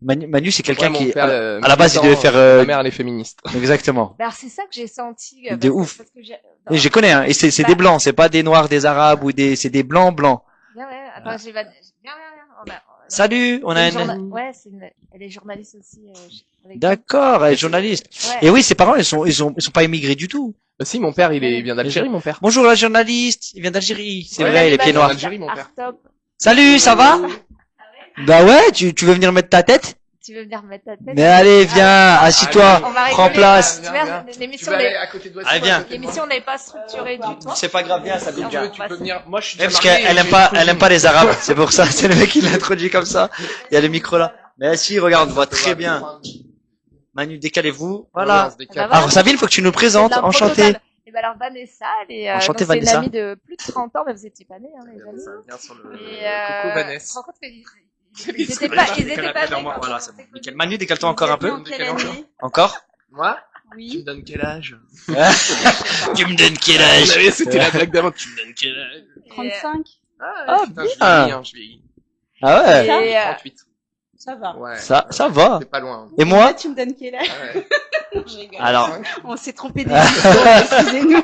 Manu, c'est quelqu'un Ouais, mon qui, père, à la base, il devait faire ma mère, elle est féministe. exactement. Ben, alors, c'est ça que j'ai senti. De ouf. Parce que Et je connais, hein, et c'est Bah, des blancs, c'est pas des noirs, des arabes ou c'est des blancs blancs. Viens, ouais, attends, viens. Salut, on a une. Ouais, elle est journaliste aussi. Avec D'accord, elle est journaliste. Ouais. Et oui, ses parents, ils sont pas immigrés du tout. Bah si, mon père, il vient d'Algérie, mon père. Bonjour la journaliste, il vient d'Algérie. C'est Ouais, vrai, il est pieds noirs. Algérie, mon père. Top. Salut, ça va? Bah ouais, tu veux venir mettre ta tête? Tu veux venir mettre ta tête? Mais allez, viens, assis-toi, On va prends rigoler, place. Tu Viens, vois, Tu l'émission vas aller n'est à côté de toi. Allez, viens. l'émission n'est pas structurée du tout. C'est pas grave, viens, ça Si vient. tu veux, Tu peux venir. Moi, je suis déjà Parce marié, qu'elle aime j'ai pas, une elle aime cousine. pas les arabes, c'est pour ça, c'est le mec qui l'introduit comme ça. Il y a le micro là. Mais si, regarde, on voit très bien. Manu, décalez-vous. Voilà. On se décale. Voilà. Alors, Sabine, faut que tu nous présentes. C'est de la Enchanté. proto- Et ben alors Vanessa, elle est Enchantée, donc c'est une Vanessa. amie de plus de 30 ans, mais vous étiez pas nés, hein, les amis. Ça vient sur le Et Coucou tu te Vanessa. rends compte qu'ils étaient pas nés. Voilà, c'est bon. Nickel. Manu, décale-toi encore un peu. Quelle année? Encore. Moi? Tu Oui. me donnes quel âge? Tu me donnes quel âge? C'était la blague d'avant. Tu me donnes quel âge? 35. Ah, putain, je bien. vieillis, hein, je vieillis. Ah ouais. Et, 38. Ça va. Ouais. Ça va. C'est pas loin. Et moi? Toi, tu me donnes quel âge? Ouais. Je rigole. Alors. On s'est trompé des excusez-nous.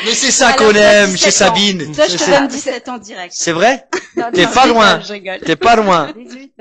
Mais c'est ça Alors, qu'on t'as aime 17 chez ans. Sabine. Toi, je te donne 17 ans direct. C'est vrai? non, T'es non, pas loin. Je rigole. T'es pas loin. 18.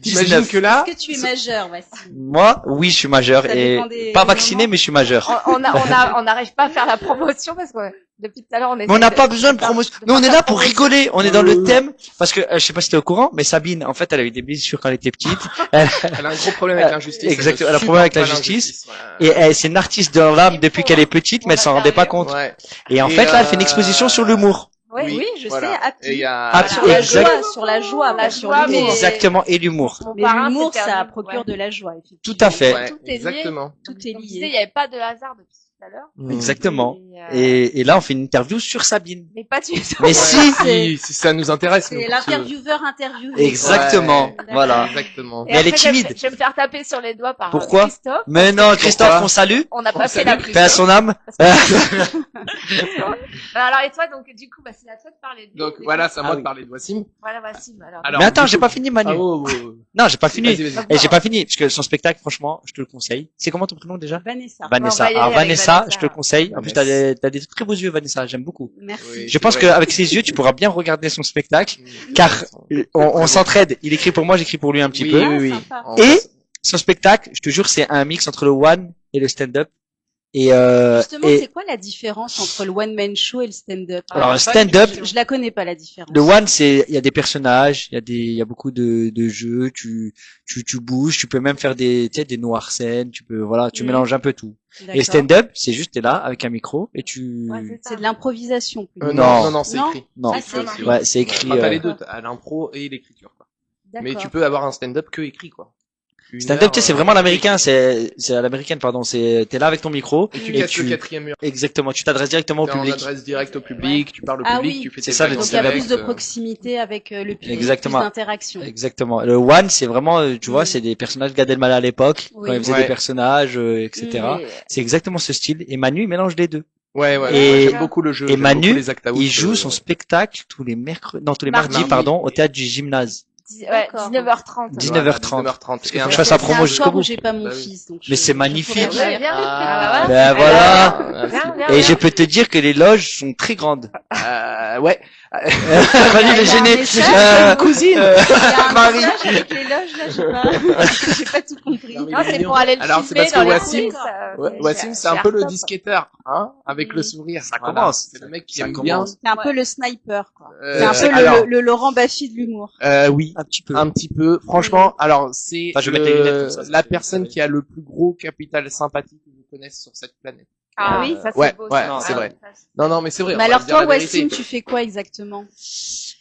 T'imagines 19. que là, Est-ce que tu es majeur, Vassim? Moi, oui, je suis majeur Ça et dépend des pas vacciné, moments. mais je suis majeur. On n'arrive pas à faire la promotion parce que depuis tout à l'heure on est. Mais on n'a pas besoin de promotion. Nous, on est là pour rigoler. On est dans le thème parce que je sais pas si t'es au courant, mais Sabine, en fait, elle avait des blessures quand elle était petite. elle a un gros problème avec l'injustice. Exactement, Elle elle a un problème avec supporte la pas justice. l'injustice, Et c'est une artiste dans l'âme depuis qu'elle est petite, mais elle s'en rendait pas compte. Ouais. Et en Et, fait, là, elle fait une exposition sur l'humour. Oui, je sais, Happy. Et il y a... Happy, Sur la exact. joie, sur la joie, La pas sur joie, l'humour. mais- Exactement, et l'humour. Mon Mais parrain, l'humour, c'était ça un- procure ouais. de la joie, effectivement. Tout à fait. Ouais, Tout est lié. exactement. Tout est On disait, lié. il n'y avait pas de hasard depuis tout à l'heure. Exactement. Et, Et là, on fait une interview sur Sabine. mais pas du tout. Mais Ouais, si, si ça nous intéresse. nous, C'est pour ce- l'intervieweur interviewé. exactement. Ouais. Voilà. Exactement. Et Mais elle est après, timide. Je vais me faire taper sur les doigts par Pourquoi Christophe. Mais non, Christophe, Pourquoi on salue. On n'a On pas fait salue la Christophe. Paix à son âme. Alors, et toi, donc, du coup, bah, c'est à toi de parler de Donc voilà, c'est à moi Ah de oui. parler de Wassim. Voilà, Wassim, alors. Alors, Mais attends, du j'ai coup- pas fini, Manu. Ah, oh, oh. Non, j'ai pas fini. Vas-y, vas-y. Et j'ai pas fini, parce que son spectacle, franchement, je te le conseille. C'est comment ton prénom déjà? Vanessa. Vanessa. on va y aller Alors avec Vanessa, Vanessa. je te le conseille. En plus, t'as des très beaux yeux, Vanessa. J'aime beaucoup. Merci. Oui. Je pense c'est vrai. qu'avec ses yeux, tu pourras bien regarder son spectacle, car on s'entraide. Il écrit pour moi, j'écris pour lui un petit Oui, peu. oui, oui. Sympa. En Et fait, son spectacle, je te jure, c'est un mix entre le one et le stand-up. Et Justement, et c'est quoi la différence entre le one-man show et le stand-up? alors, Ah, stand-up, Je la connais pas, la différence. le one, c'est, il y a des personnages, il y a beaucoup de jeux, tu bouges, tu peux même faire tu sais, des noirs scènes, tu peux, voilà, tu Mhm. mélanges un peu tout. Et D'accord. stand-up, c'est juste, t'es là, avec un micro, et tu, Ouais, c'est ça. C'est de l'improvisation, plutôt. Non. non, c'est Non. écrit. non, Ah, c'est écrit. ouais, c'est écrit, Enfin, t'as les deux, t'as l'impro et l'écriture, quoi. Mais D'accord. tu peux avoir un stand-up que écrit, quoi. Une stand-up, heure, tu sais, c'est vraiment l'américain, c'est à l'américaine, pardon, t'es là avec ton micro, Et tu et casses le quatrième mur. exactement, tu t'adresses directement au T'es en public. adresse directe au public, tu parles au Ah public, oui. tu fais C'est tes ça, blagues le Donc il y a directes, plus de proximité avec le public, Exactement. plus d'interaction. Exactement. Le one, c'est vraiment, tu vois, Mm. c'est des personnages Gad Elmaleh à l'époque, Oui. quand il faisait Ouais. des personnages, etc. Et- C'est exactement ce style. Et Manu, il mélange les deux. Ouais, ouais, Et- ouais, j'aime beaucoup le jeu. et j'aime Manu, beaucoup les acts out, Il joue son spectacle tous les mercredis, non, tous les Mardi. mardis, pardon, au théâtre du gymnase. Ouais, D'accord. 19h30. 19h30. 19h30. Faut que je fasse la C'est promo un jusqu'au soir bout. où j'ai pas mon Bah oui. fils, donc Mais je- c'est je magnifique. pourrais Ouais, dire. viens. Ah, Ben voilà. Viens, viens, Et viens. je peux te dire que les loges sont très grandes. Ouais. Manu, il est Il y a un gêné. message, cousine. Il y a un Marie. message avec les loges, là, j'ai pas tout compris. Non, mais Non, c'est mignon. pour aller le Alors, c'est filmer parce que dans les Wassim- coulisses, Wassim, c'est un peu le Art Top. disquetteur, hein, avec le sourire. Ça Voilà. commence. C'est le mec qui Ça aime commence. C'est un peu le sniper, quoi. bien. C'est un peu alors, le Laurent Baffy de l'humour. oui. Un petit peu. Un petit peu. Franchement, alors, c'est Enfin, je vais mettre les lunettes, comme ça, la personne qui a le plus gros capital sympathie que je connaisse sur cette planète. Ah oui, ça c'est ouais, beau. ouais, ça. c'est Ah, vrai. ça, c'est- Non, mais c'est vrai. Mais on va alors dire toi, la vérité. Wassim, tu fais quoi exactement?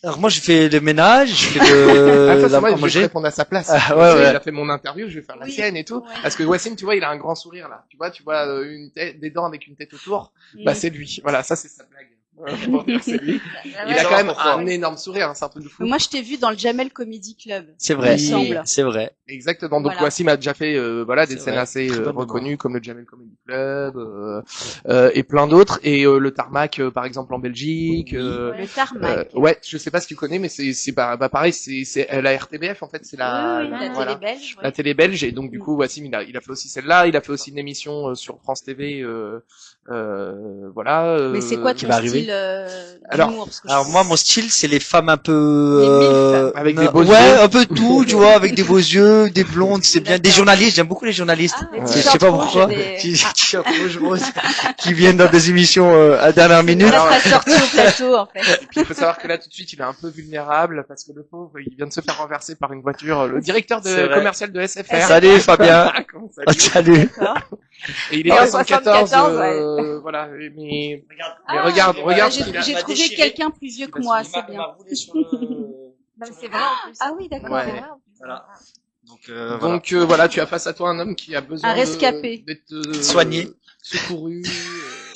Alors moi, je fais le ménage, je fais Ah, de ça, c'est la moi, à je vais te manger. répondre à sa place. Ah, Tu ouais, sais, ouais. Il a fait mon interview, je vais faire la Oui. sienne et tout. Ouais. Parce que Wassim, tu vois, il a un grand sourire là. Tu vois une tête, des dents avec une tête autour. Bah, c'est lui. Voilà, ça, c'est sa blague. Pour dire, c'est lui. Ah Il ouais, a quand même pourquoi. un énorme sourire, hein, c'est un truc de fou. Moi, je t'ai vu dans le Jamel Comedy Club. C'est vrai, il me semble. c'est vrai. Exactement. Donc Voilà. Wassim a déjà fait voilà des C'est scènes vrai. assez Très bonne reconnues comme le Jamel Comedy Club et plein d'autres et le Tarmac par exemple en Belgique. Le tarmac. Ouais, je sais pas si tu connais, mais c'est bah pareil, c'est la RTBF en fait, c'est la oui, oui, la voilà. télé belge. La télé belge et donc du coup Wassim il a fait aussi celle-là, il a fait aussi une émission sur France TV voilà Mais c'est quoi qui ton va arriver. style Alors- d'humour parce que Alors je- moi, mon style, c'est les femmes un peu Les milfs. Avec des beaux ouais, yeux. un peu tout, tu vois, avec des beaux yeux, des blondes, c'est bien. Des D'accord. journalistes, j'aime beaucoup les journalistes. Ah, Les Ouais. Je sais t-shirts pas rouges pourquoi. et des- Qui t-shirts rouges, roses, qui viennent dans des émissions à dernière minute. Ça sera sorti au plateau en fait. Et puis il faut savoir que là tout de suite il est un peu vulnérable parce que le pauvre il vient de se faire renverser par une voiture, le directeur C'est vrai. commercial de SFR. Salut Fabien. Comment ça Oh, dit salut. Et il est Et en 74, 74, voilà, mais Ah, regarde, bah, regarde. j'ai il a- j'ai trouvé quelqu'un plus vieux que moi, c'est bien. Non, mais c'est vrai en plus. Ah oui, d'accord. Ouais. C'est vrai en plus. Voilà. Voilà. Donc voilà, tu as face à toi un homme qui a besoin Un rescapé. d'être Soigné. secouru.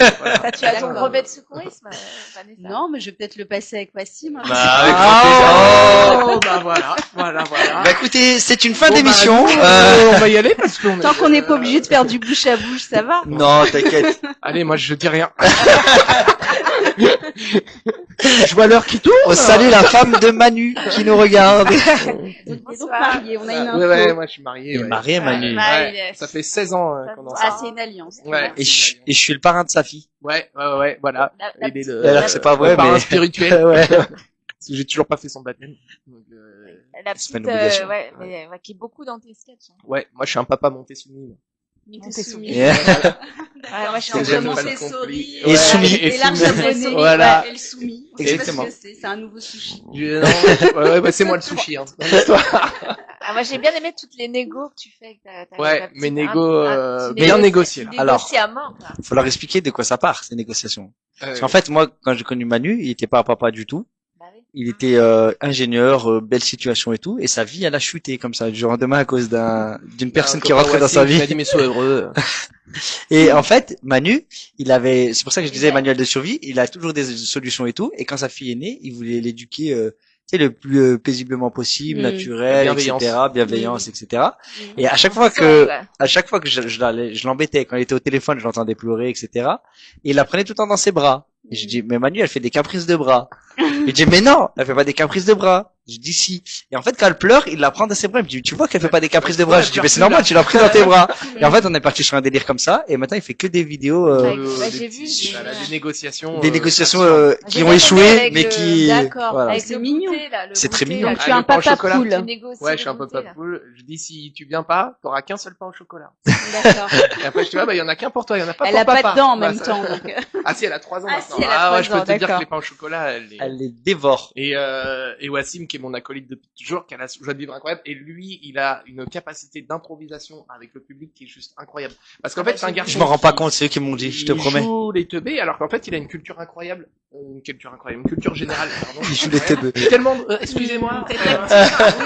Ah, voilà. Tu as ton D'accord. brevet de secourisme, Vanessa. Non, mais je vais peut-être le passer avec Wassim. hein. Bah, avec Ah, grand plaisir. oh, bah voilà. Bah écoutez, c'est une fin Bon, bah, d'émission. nous, on va y aller parce qu'on Tant qu'on n'est pas obligé de faire du bouche à bouche, ça va. Non, t'inquiète. Allez, moi je dis rien. Je vois l'heure qui tourne. On salue la femme de Manu qui nous regarde. Et donc Bonsoir. marié, on a une info. Ouais, moi je suis marié. Il est ouais. marié, Manu. Ah, Ouais, il est- ça fait 16 ans qu'on en Ah, sort. c'est une alliance. Ouais. Et je suis le parrain de sa fille. Ouais, voilà. La Il est petite- le, Alors que c'est pas vrai, le parrain mais- spirituel. Ouais. Parce que j'ai toujours pas fait son baptême. Donc, La C'est pas petite, une obligation. ouais, mais qui est beaucoup dans tes sketchs. Hein. ouais, moi je suis un papa Montessori. Montessori. Yeah. Ouais, moi je suis C'est un j'aime peu pas le Montessori. Et soumis. Et l'arche japonais. Voilà. Et le soumis. Exactement. Je sais pas ce que c'est un nouveau sushi. Ouais, bah, c'est moi le sushi, hein. Dans l'histoire. Ah, moi j'ai bien aimé toutes les négos que tu fais avec ta Ouais, ta petite- mes négos, un petit bien négoci- négociés, là. Alors. négocié à mort, quoi. Faut leur expliquer de quoi ça part, ces négociations. Parce qu'en fait, moi, quand j'ai connu Manu, il était pas un papa du tout. Bah oui. Il était ingénieur, belle situation et tout, et sa vie, elle a chuté comme ça du jour au lendemain à cause d'une personne qui est rentrée dans sa vie. Il a dit mais sois heureux. Et en fait, Manu, c'est pour ça que je disais manuel de survie, il a toujours des solutions et tout, et quand sa fille est née, il voulait l'éduquer, tu sais, le plus paisiblement possible, naturel, Bienveillance. etc., bienveillance, etc. Mm. Et à chaque fois Ouais, que, ouais. à chaque fois que je l'embêtais, quand il était au téléphone, je l'entendais pleurer, etc. Et il la prenait tout le temps dans ses bras. Et je dis, mais Manu, elle fait des caprices de bras. Il dit, mais non, elle fait pas des caprices de bras. Je dis si. Et en fait, quand elle pleure, il la prend dans ses bras. Il me dit, tu vois qu'elle fait pas des caprices de bras. Je dis, mais c'est normal, tu l'as pris dans tes bras. Et en fait, on est parti sur un délire comme ça. Et maintenant, il fait que des vidéos, Ouais, j'ai vu, Voilà, des négociations. des négociations J'ai qui ont bien échoué, aimé avec mais le- qui, D'accord. voilà. Avec C'est le mignon. goûter, là, le C'est très goûter, mignon. là, Tu es un le pain au papa chocolat. cool. tu négocies Ouais, le je suis un peu goûter, pas là. cool. Je dis si tu viens pas, t'auras qu'un seul pain au chocolat. D'accord. Et après je dis bah il y en a qu'un pour toi, il y en a pas Elle pour a papa. pas de dents en Bah, même ça- temps. Donc. Ah si, elle a 3 ans Ah, maintenant. si, elle a Ah 3 ouais, je peux ans, te dire que d'accord. les pains au chocolat, Elle les dévore. Et Wassim, qui est mon acolyte depuis toujours, qui a la joie de vivre incroyable, et lui, il a une capacité d'improvisation avec le public qui est juste incroyable. Parce qu'en fait, c'est un garçon. Je m'en rends pas qui- compte, c'est eux qui m'ont dit, je te il promets. joue les teubés, alors qu'en fait, il a une culture incroyable. Une culture générale, pardon. Il joue les teubés. Tellement, excusez-moi. Oui,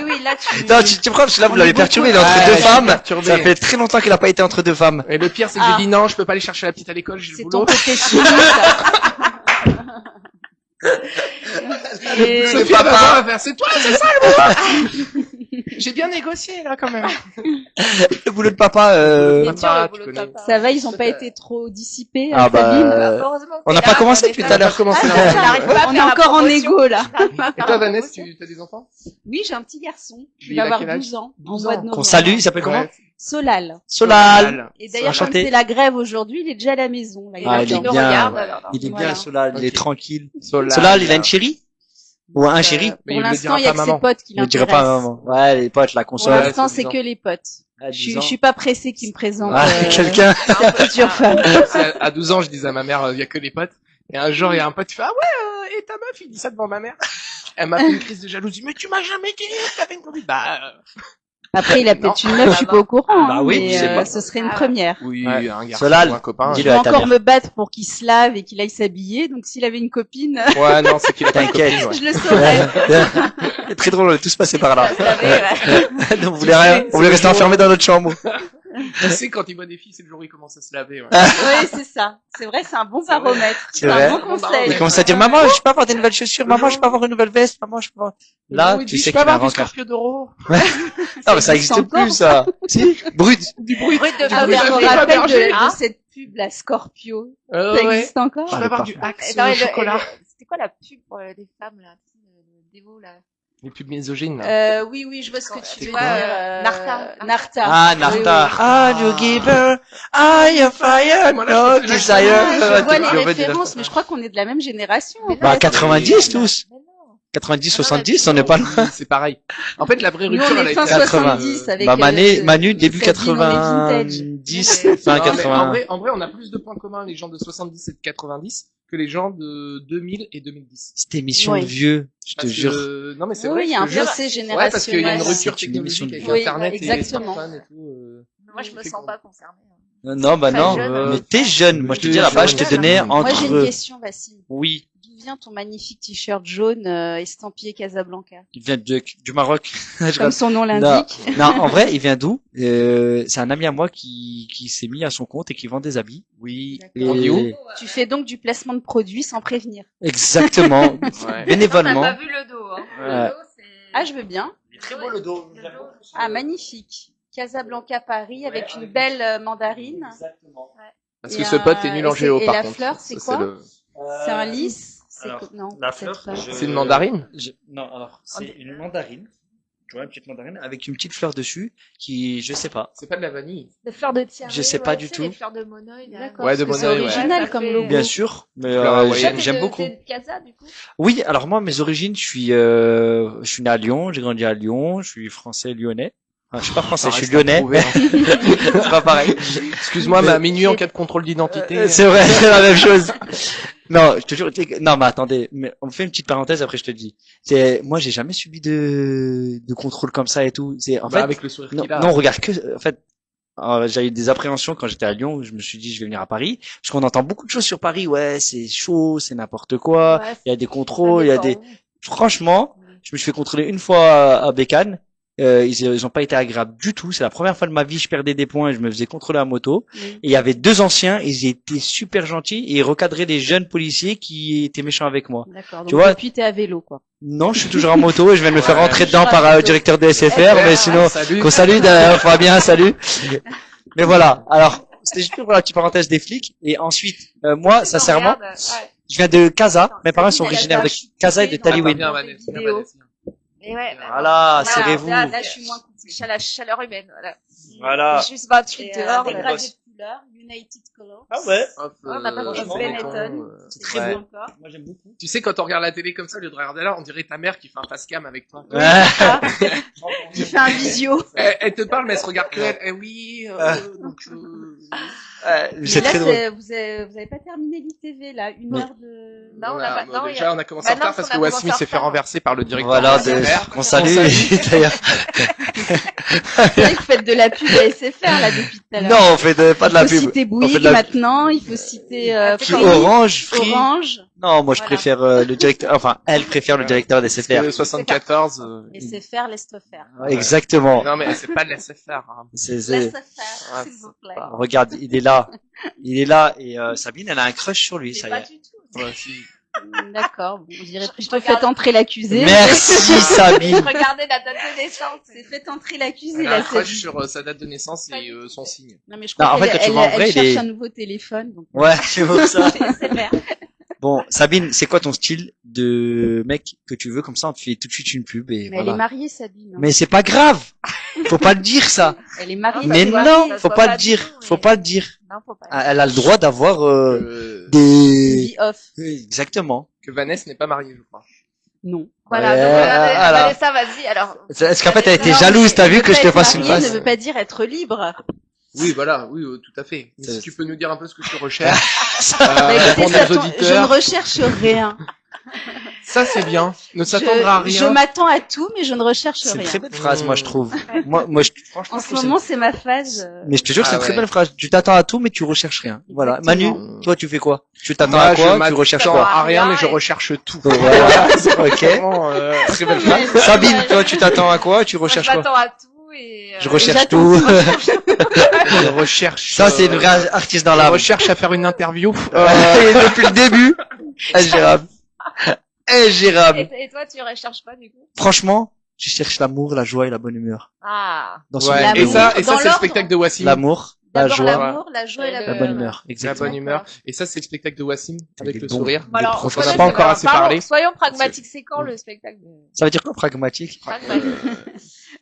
oui, là tu. Non, tu prends, parce que là, vous On l'avez est beaucoup- perturbé, il est entre Ouais, deux je suis femmes. perturbé. Ça fait très longtemps qu'il a pas été entre deux femmes. Et le pire, c'est que Ah. j'ai dit non, je peux pas aller chercher la petite à l'école, j'ai le C'est boulot. ton côté chimie, ça. Et- Sophie, papa. elle va voir, elle va faire, c'est toi, c'est ça le boulot. J'ai bien négocié, là, quand même. Le boulot de papa, Bien sûr, Papa, le tu boulot de connais. papa. Ça va, ils ont pas été trop dissipés, Ah bah, Sabine. Heureusement que on t'es n'a pas là, commencé Vanessa. depuis tout à l'heure. Comment c'est Ah, là ça, J'arrive pas à on est faire la encore en promotion. égo, là. Et toi, Vanessa, tu as des enfants? Oui, j'ai un petit garçon. Il Il va a avoir quel âge 12 ans. En 12 mois de ans. novembre. qu'on salue, il s'appelle comment? Ouais. Solal. Solal. Et d'ailleurs, comme Enchanté. c'est la grève aujourd'hui, il est déjà à la maison. Là. Ah, il est me bien. regarde, Ouais. alors. Il est Voilà. bien, Solal, il est Ok. tranquille. Solal. Solal, il a une chérie? Ou un chéri? Mais Pour il le l'instant, dira il y a pas que maman. ses potes qui Je ne dirais pas à l'intéressent. maman. Ouais, les potes, la Pour console. Ouais, l'instant, c'est c'est 10 ans. que les potes. À Je 10 suis, ans. je suis pas pressée qu'il me présente Ah, quelqu'un. sa future femme. À 12 ans, je disais à ma mère, il y a que les potes. Et un jour, il y a un pote qui fait, ah ouais, et ta meuf, il dit ça devant ma mère. Elle m'a fait une crise de jalousie. Mais tu m'as jamais dit, t'avais une conduite. Bah, Après, il a peut-être une meuf, je suis pas au courant. Bah hein, oui, mais, je sais pas. ce serait une première. Oui, Ouais. un garçon Solal, ou un copain. dis-le. Je vais à ta encore mère. me battre pour qu'il se lave et qu'il aille s'habiller. Donc, s'il avait une copine, Ouais, non, c'est qu'il a pas de T'inquiète. copine, ouais. je le saurais. C'est très drôle, on est tous passés par là. Vous savez, ouais. Donc, vous voulez rien, vous voulez rester enfermés dans notre chambre. Tu sais, quand il voit des filles, c'est le jour où il commence à se laver, ouais. Oui, c'est ça. C'est vrai, c'est un bon C'est vrai. baromètre. C'est C'est vrai. un bon conseil. Il commence à dire, maman, je peux avoir des nouvelles chaussures, maman, je peux avoir une nouvelle veste, maman, je peux avoir... Là, Oui, tu dis, sais je peux qu'il a un avoir du rencard. Scorpio d'euro. Non, mais ça existe encore, plus, ça. Si, brut. Du bruit. Brut de Ah, mais Fabien je me Berger. rappelle Berger, hein. de cette pub, la Scorpio. Ouais. Ça existe encore? Je peux avoir du Axe Attends, au chocolat. C'était quoi la pub pour les femmes, là? Tu sais, le dévot, là. Les pubs misogynes, là. Oui, oui, je vois ce que tu C'est veux quoi, dire. Narta. Narta. Ah, Oui, Narta. oui. Ah, you give her, I am fire, Moi, no là, je- desire. Ah, je vois Tu les veux dire- références, mais je crois qu'on est de la même génération. Mais en Bah, fait. 90 tous. Mais non. 90, Ah, 70, non, on n'est pas loin. C'est pareil. En fait, la vraie Nous, rupture, on elle a est fin été 70 avec Bah, Manu, Sabine, début on est vintage. 90, Ouais. fin Non, mais 80. en vrai, on a plus de points communs, les gens de 70 et de 90, que les gens de 2000 et 2010. Cette émission Oui. de vieux, je te Parce jure. que- non, mais c'est Oui, vrai. il y a je un te jure. fossé Ouais, parce qu'il y a une générationnel. rupture C'est une émission de technologique avec vieux. Oui, Internet exactement. et smartphone et tout. Moi, je me c'est sens con. pas concernée. Non, bah Très non. jeune. Mais t'es jeune. Moi, je te T'es dis, là-bas, je jeune. te donnais Moi, j'ai une entre, question, Vassim. oui, D'où vient ton magnifique t-shirt jaune estampillé Casablanca? il vient du Maroc. Je Comme son nom Non. l'indique. Non, en vrai, il vient d'où c'est un ami à moi qui s'est mis à son compte et qui vend des habits. Oui. D'accord. On dit où Tu fais donc du placement de produits sans prévenir. Exactement. Ouais. Bénévolement. On n'a pas vu le dos, hein. Ouais. Le dos, c'est... Ah, je veux bien. Très beau le dos. Le dos. Ah, magnifique. Casablanca Paris avec une belle mandarine. Exactement. Parce Et que ce pote est nul en et géo, et par la contre. fleur, c'est Ça, quoi le- C'est un lys? C'est alors, non, la peut-être fleur, pas. C'est une mandarine Non, alors, c'est une mandarine. Tu vois, une petite mandarine avec une petite fleur dessus qui, je sais pas. C'est pas de la vanille. Des fleurs de tiare. Je sais pas du tout. Les fleurs de monoï, là. D'accord. Ouais, de parce que c'est Monoï, ouais. original Ouais, comme ça fait- logo. Bien sûr, mais Fleur hawaïenne. Toi, t'es j'aime de- beaucoup. t'es de Casa, du coup? Oui, alors moi, mes origines, je suis né à Lyon, j'ai grandi à Lyon, je suis français lyonnais. Enfin, je suis pas français, Ça je suis reste à lyonnais. prouver, hein. C'est pas pareil. Excuse-moi, mais à minuit en cas de contrôle Euh, d'identité. C'est vrai, c'est la même chose. Non, je te jure. Non, mais attendez, mais on fait une petite parenthèse après je te le dis. Moi, j'ai jamais subi de contrôle comme ça et tout. C'est en Bah, fait, avec le sourire non, qu'il a. non, regarde que, en fait, j'ai eu des appréhensions quand j'étais à Lyon. Où je me suis dit, je vais venir à Paris, parce qu'on entend beaucoup de choses sur Paris. Ouais, c'est chaud, c'est n'importe quoi. Ouais, Il y a des ça contrôles, il y a dépend. des. Franchement, je me suis fait contrôler une fois à Bécane. Ils ont pas été agréables du tout. C'est la première fois de ma vie je perdais des points et je me faisais contrôler à moto. Oui. Et il y avait deux anciens, ils étaient super gentils et ils recadraient des jeunes policiers qui étaient méchants avec moi. D'accord. Tu Donc vois depuis, t'es à vélo, quoi. Non, je suis toujours en moto et je viens de me faire Ouais. rentrer dedans par le directeur de SFR, Ouais, mais sinon, salut. qu'on salue d'ailleurs, Fabien, salut. Mais voilà. Alors, c'était juste pour la petite parenthèse des flics. Et ensuite, moi, Si, sincèrement, regarde, ouais. je viens de Casa. Mes parents sont Sabine, elle originaires a de Casa et de chuté dans Taliwin. Viens, dans Vanessa, tes viens, vidéos. Vanessa. Et ouais, Voilà, voilà, serrez-vous. Là, je suis moins coupée. Chaleur humaine, voilà. Voilà. Il fait juste 28 Et, dehors. dégradé là. de couleur, United Colors. Ah ouais. Hop, Ouais, on n'a pas Franchement, trouvé Benetton. C'est très ouais. beau encore. Moi, j'aime beaucoup. Tu sais, quand on regarde la télé comme ça, au lieu de regarder là, on dirait ta mère qui fait un face-cam avec toi. Qui fait un visio. Elle te parle, mais elle se regarde que elle. Eh oui, donc, Mais C'est là, très drôle. vous avez pas terminé l'ITV, là. Une Non. heure de... Non, on a pas- non, il y déjà, a- on a commencé Bah en retard non, parce on a que commencé Wasmi en s'est fait retard. renverser par le directeur. Voilà, de la SFR. qu'on salue, d'ailleurs. C'est vrai que vous faites de la pub à SFR, là, depuis tout à l'heure. Non, on fait pas de la Il faut pub. citer On fait Bouygues de la- maintenant, il faut citer Qui, Free, Orange, Free. Orange, Non, moi, je Voilà. préfère le directeur, enfin, elle préfère le directeur des SFR. Le 74. SFR, laisse-le faire. Exactement. Non, mais c'est pas de la SFR. Hein. Laisse-le faire, Ouais. s'il vous plaît. Regarde, il est là. Il est là et Sabine, elle a un crush sur lui, Mais ça y pas est. du tout. Ouais, si. D'accord, bon, je dirais Je plutôt regarde. faites entrer l'accusé. Merci Sabine. Regardez la date de naissance. C'est faites entrer l'accusé, Elle a là, un crush c'est... sur sa date de naissance et son signe. Non, mais je Non, crois en fait, qu'elle quand tu vas en vrai, elle il cherche est- un nouveau téléphone, donc... Ouais, c'est pour ça. C'est SFR. Bon, Sabine, c'est quoi ton style de mec que tu veux? Comme ça, on te fait tout de suite une pub et Mais elle est voilà. mariée, Sabine. hein. Mais c'est pas grave. Faut pas le dire, ça. Elle est mariée. Mais se voit- non, ça se faut voit pas pas le du dire. tout, Faut mais- pas le dire. Non, faut pas. Elle a le droit d'avoir Une des... vie off. Exactement. Que Vanessa n'est pas mariée, je crois. Non. Voilà, Ouais, donc voilà. Vanessa, vas-y, alors. Est-ce qu'en fait, elle était Non, jalouse, t'as vu Ne que je pas te être fasse une mariée face? ne veut pas dire être libre. Oui, voilà, oui, tout à fait. Mais C'est- si tu peux nous dire un peu ce que tu recherches, Bah, écoutez, pour ça nos tombe- je ne auditeurs. recherche rien. Ça, c'est bien. Ne s'attendre à Je rien. m'attends à tout, mais je ne recherche C'est une rien. très belle phrase, moi, je trouve. Moi, franchement, En je ce trouve que moment, c'est ma phase. mais je te jure que c'est une Ah très ouais. belle phrase. Tu t'attends à tout, mais tu recherches rien. Voilà. Manu, Exactement. toi, tu fais quoi? Tu t'attends Moi, à je quoi? Tu recherches m'attends quoi? à rien, mais je et- recherche tout. Voilà. Ok. Vraiment, Très belle phrase. Sabine, toi, tu t'attends à quoi? Tu Moi, je recherches quoi? m'attends à tout et Je recherche j'attends tout. je recherche. Ça, c'est une vraie artiste dans Je l'âme. recherche à faire une interview. Et depuis le début. Ingérable. Ingérable. Et toi, tu recherches pas du coup? Franchement, je cherche l'amour, la joie et la bonne humeur. Ah. Dans ce Ouais. monde de Et L'amour. ça, ouf. c'est Dans le l'ordre. spectacle de Wassim. L'amour, la D'abord joie, l'amour, la joie et La la la bonne bonne humeur. La Exactement. bonne humeur. Et ça, c'est le spectacle de Wassim avec Des le bons- sourire. des Bon, alors, profs. On n'a voilà, pas c'est- encore assez parlons- parlé. Soyons pragmatiques. C'est quand le spectacle de Ça veut dire quoi, pragmatique? pragmatique?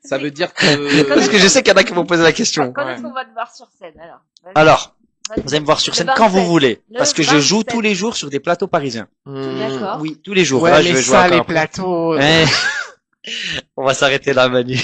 Ça veut dire que... Parce que je sais qu'il y en a qui vont poser la question. Quand Ouais. est-ce qu'on va te voir sur scène alors? Vas-y. Alors, Vas-y. vous allez me voir sur Le scène quand vous 27. voulez. Le Parce que je joue 27. tous les jours sur des plateaux parisiens. D'accord. Oui, tous les jours. Ouais, Là, je mais vais jouer ça, encore les un peu. plateaux... Hein. On va s'arrêter là, Manu.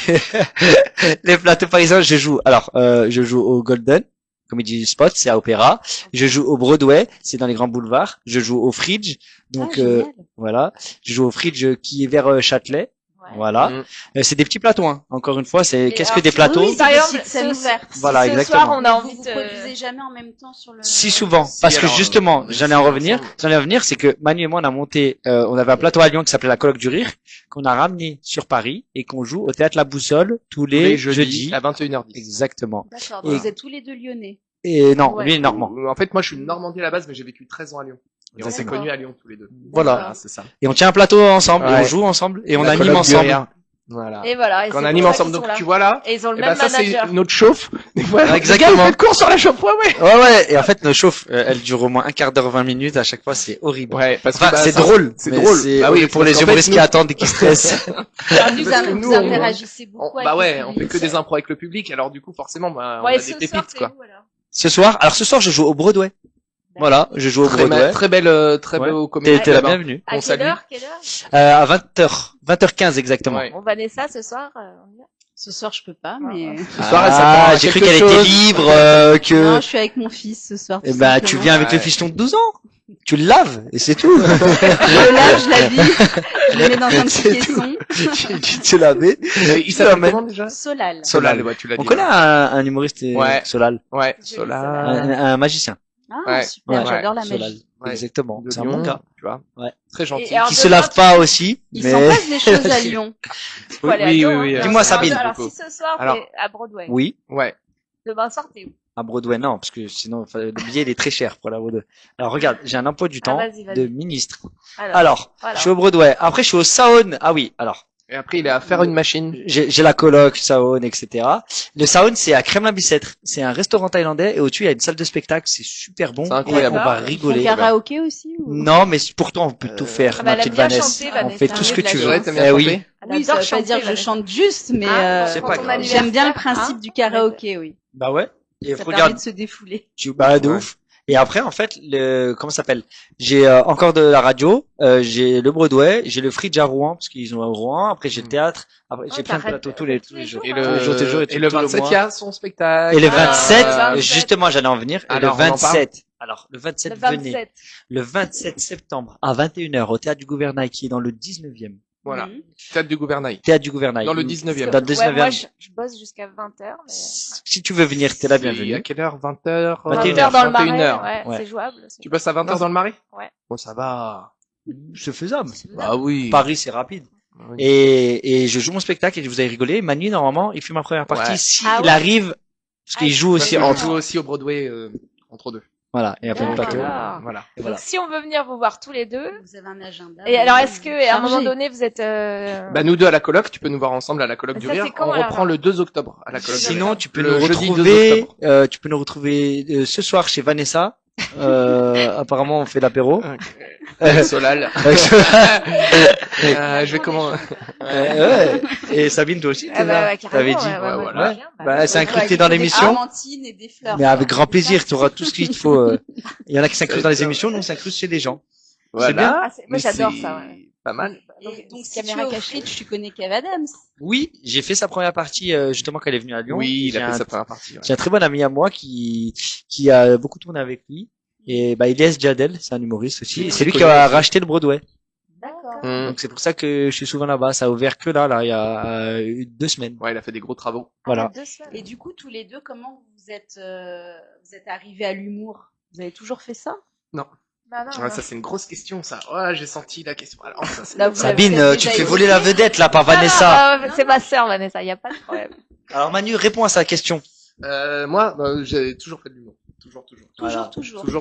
Les plateaux parisiens, je joue. Alors, je joue au Golden Comedy Spot, c'est à Opéra. Je joue au Broadway, c'est dans les grands boulevards. Je joue au Fridge, donc Ah, génial. voilà. Je joue au Fridge qui est vers Châtelet. Ouais. Voilà. Mm. C'est des petits plateaux, hein. Encore une fois, c'est Et qu'est-ce que alors, des plateaux? oui, Par c'est des exemple, sites scènes ce- ouvertes. Voilà, si ce exactement. soir on a Mais envie vous de... produisez jamais en même temps sur le... Si souvent, Si, parce que alors, justement, si, j'allais en revenir. ensemble. J'allais en revenir, c'est que Manu et moi on a monté, on avait un plateau à Lyon qui s'appelait la Colloque du Rire, qu'on a ramené sur Paris et qu'on joue au théâtre La Boussole tous les Les jeudis. jeudis à 21h10. Exactement. D'accord, Et- donc vous êtes tous les deux lyonnais. Et non, Ouais. lui il est normand. En fait, moi, je suis de Normandie à la base, mais j'ai vécu 13 ans à Lyon. Et on s'est D'accord. connus à Lyon tous les deux. Voilà. C'est ça. Et on tient un plateau ensemble, et Ouais. on joue ensemble, et on La anime colloque du ensemble. rire. Voilà. Et voilà. Et Qu'on c'est anime pour ça ensemble. qu'ils Donc, sont là. tu vois là. Et ils ont le Et même bah, ça, manager. c'est notre chauffe. Et voilà. Ouais, exactement. Les gars, faites cours sur la chauffe, ouais. Ouais, ouais. Et en fait, nos chauffes, elle dure au moins un quart d'heure, 20 minutes à chaque fois, c'est horrible. Ouais, parce que Enfin, bah, c'est ça, drôle. c'est mais drôle. C'est Bah oui, horrible pour parce les qu'en fait, humoristes qui nous- attendent et qui stressent. Vous, Parce que nous, vous on- interagissez beaucoup avec Bah le ouais, on public. fait que des impros avec le public, alors du coup, forcément, bah, on Ouais, a ce des soir, pépites, c'est quoi. où, alors? Ce soir, alors ce soir, je joue au Broadway. Voilà, je joue au Broadway. Très belle, très Ouais. beau comédie. T'es la là-bas. bienvenue. À On quelle salue. heure? Quelle heure? À 20h, 20h15 exactement. Ouais. Bon, Vanessa, ce soir, on y va. Ce soir, je peux pas, mais... Ce soir, elle s'attend Ah, à j'ai cru quelque qu'elle était chose. libre, Non, que... je suis avec mon fils ce soir. Eh tout ben, tu simplement. viens avec le Ouais. fiston de 12 ans. Tu le laves, et c'est tout. Je le lave, je l'habille, je le mets dans un petit C'est tout. caisson. tu te laves. Il s'appelle comment déjà? Solal. Solal, ouais, tu l'as dit. On connaît un humoriste Ouais. Solal, Ouais, Joli, Solal. un magicien. Ah, Ouais. super, Ouais. j'adore la Solal. magie. Ouais. Exactement. De C'est un Lyon, bon gars. tu vois. Ouais. Très gentil. Et alors, Qui de se lave 28, pas aussi, Il s'en mais... passe des choses à Lyon. faut aller à Oui, Lyon, oui, hein. oui. Dis-moi, Alors, Sabine. Alors, si ce soir, Alors- t'es à Broadway. Oui. Ouais. Demain soir, t'es où? À Broadway, non, parce que sinon, enfin, le billet, il est très cher pour la Broadway. Alors, regarde, j'ai un emploi du temps vas-y, vas-y. de ministre. Alors, Alors, voilà. je suis au Broadway. Après, je suis au Saône. Ah oui, alors, Et après, il est à faire une machine. j'ai la coloc, Saône, etc. Le Saône, c'est à Kremlin-Bicêtre. C'est un restaurant thaïlandais et au-dessus, il y a une salle de spectacle. C'est super bon. C'est incroyable. Et on va Ils font rigoler. karaoké aussi ou... Non, mais pourtant, on peut tout faire, Ah bah, ma elle a petite bien Vanessa. chanté, On Vanessa. fait tout ce que Elle a tu de veux. la Ouais, t'aimes bien Eh oui. chanter Elle Oui, ça adore veut pas chanter, dire que je Vanessa. chante juste, mais Ah, c'est pour pas ton grave. anniversaire, j'aime bien le hein. principe du karaoké, oui. Bah ouais. Et Ça regarde, permet de se défouler. bah de Ouais. ouf. Et après, en fait, comment ça s'appelle? J'ai encore de la radio, j'ai le Broadway, j'ai le Fridge à Rouen parce qu'ils ont à Rouen. Après, j'ai le théâtre. Après, Oh, j'ai plein de t'arrêtes plateaux tous les jours. jours, Et hein. le, Tous les jours, tous les jours, et le tout le 27, mois. il y a son spectacle. Et le Ah, 27, 27. justement, j'allais en venir. Et Alors, le on en parle 27. Alors, le 27, Le venez. 27. Le 27 septembre à 21h au théâtre du Gouvernail qui est dans le 19e. Voilà. Mhm. Théâtre du Gouvernail. Théâtre du Gouvernail. Dans le 19e. Dans le Ouais, 19e. moi, je bosse jusqu'à 20h, mais... Si tu veux venir, t'es la À bienvenue. quelle heure? 20h? 21h. dans le Marais, 21h. ouais, Ouais. c'est jouable. Tu passes à 20h dans le Marais? Ouais. Bon, ça va. C'est faisable. Bah oui. Paris, c'est rapide. Oui. Et je joue mon spectacle et vous avez rigolé. Manu, normalement, il fait ma première partie. Ouais. Si Ah il ouais. arrive, parce qu'il joue Parce aussi qu'on en joue aussi au Broadway, entre deux. Voilà, et après le D'accord. plateau. Voilà. Et voilà. Donc, si on veut venir vous voir tous les deux, Vous avez un agenda. et alors, est-ce que, à un chargé. moment donné, vous êtes, Bah, nous deux à la coloc, tu peux nous voir ensemble à la coloc Mais du ça, Rire. c'est quand, On alors reprend le 2 octobre à la coloc du Rire. Sinon, tu peux Le nous jeudi 2 retrouver, octobre. tu peux nous retrouver ce soir chez Vanessa. Apparemment, on fait l'apéro. Solal. Je vais comment? Ouais. Et Sabine, toi aussi, Ah bah, ouais, carrément, t'avais dit. ouais, ouais, ouais, voilà. bien, bah, Bah, c'est Donc, incrusté avec dans des l'émission. clémentines et des fleurs. Mais avec grand plaisir, tu auras tout ce qu'il te faut. Il y en a qui s'incrustent dans les émissions, nous on s'incruste chez les gens. Voilà. bien. Ah, moi, Mais j'adore c'est ça, ouais. Pas mal. Donc, si tu caméra es au cachée. Fridge, tu connais Kev Adams. Oui, j'ai fait sa première partie justement quand elle est venue à Lyon. Oui, il J'ai a fait un- sa première partie. ouais. J'ai un très bon ami à moi qui a beaucoup tourné avec lui. Et bah Ilyes Jadel, c'est un humoriste aussi. Oui, C'est lui je qui connais a aussi. racheté le Broadway. D'accord. Donc c'est pour ça que je suis souvent là-bas. Ça a ouvert que là, il y a 2 semaines. Ouais, il a fait des gros travaux. Voilà. Ah, 2 semaines. Et du coup, tous les deux, comment vous êtes arrivés à l'humour? Vous avez toujours fait ça? Bah non, Ouais, ça c'est une grosse question ça. Ouais, j'ai senti la question. Alors ça c'est Là, vous Sabine, l'avez tu déjà te fais évoqué. voler la vedette là par Vanessa. C'est ma sœur, Vanessa, y a pas de problème. Alors Manu, réponds à sa question. moi, j'ai toujours fait de l'humour. Toujours. Voilà.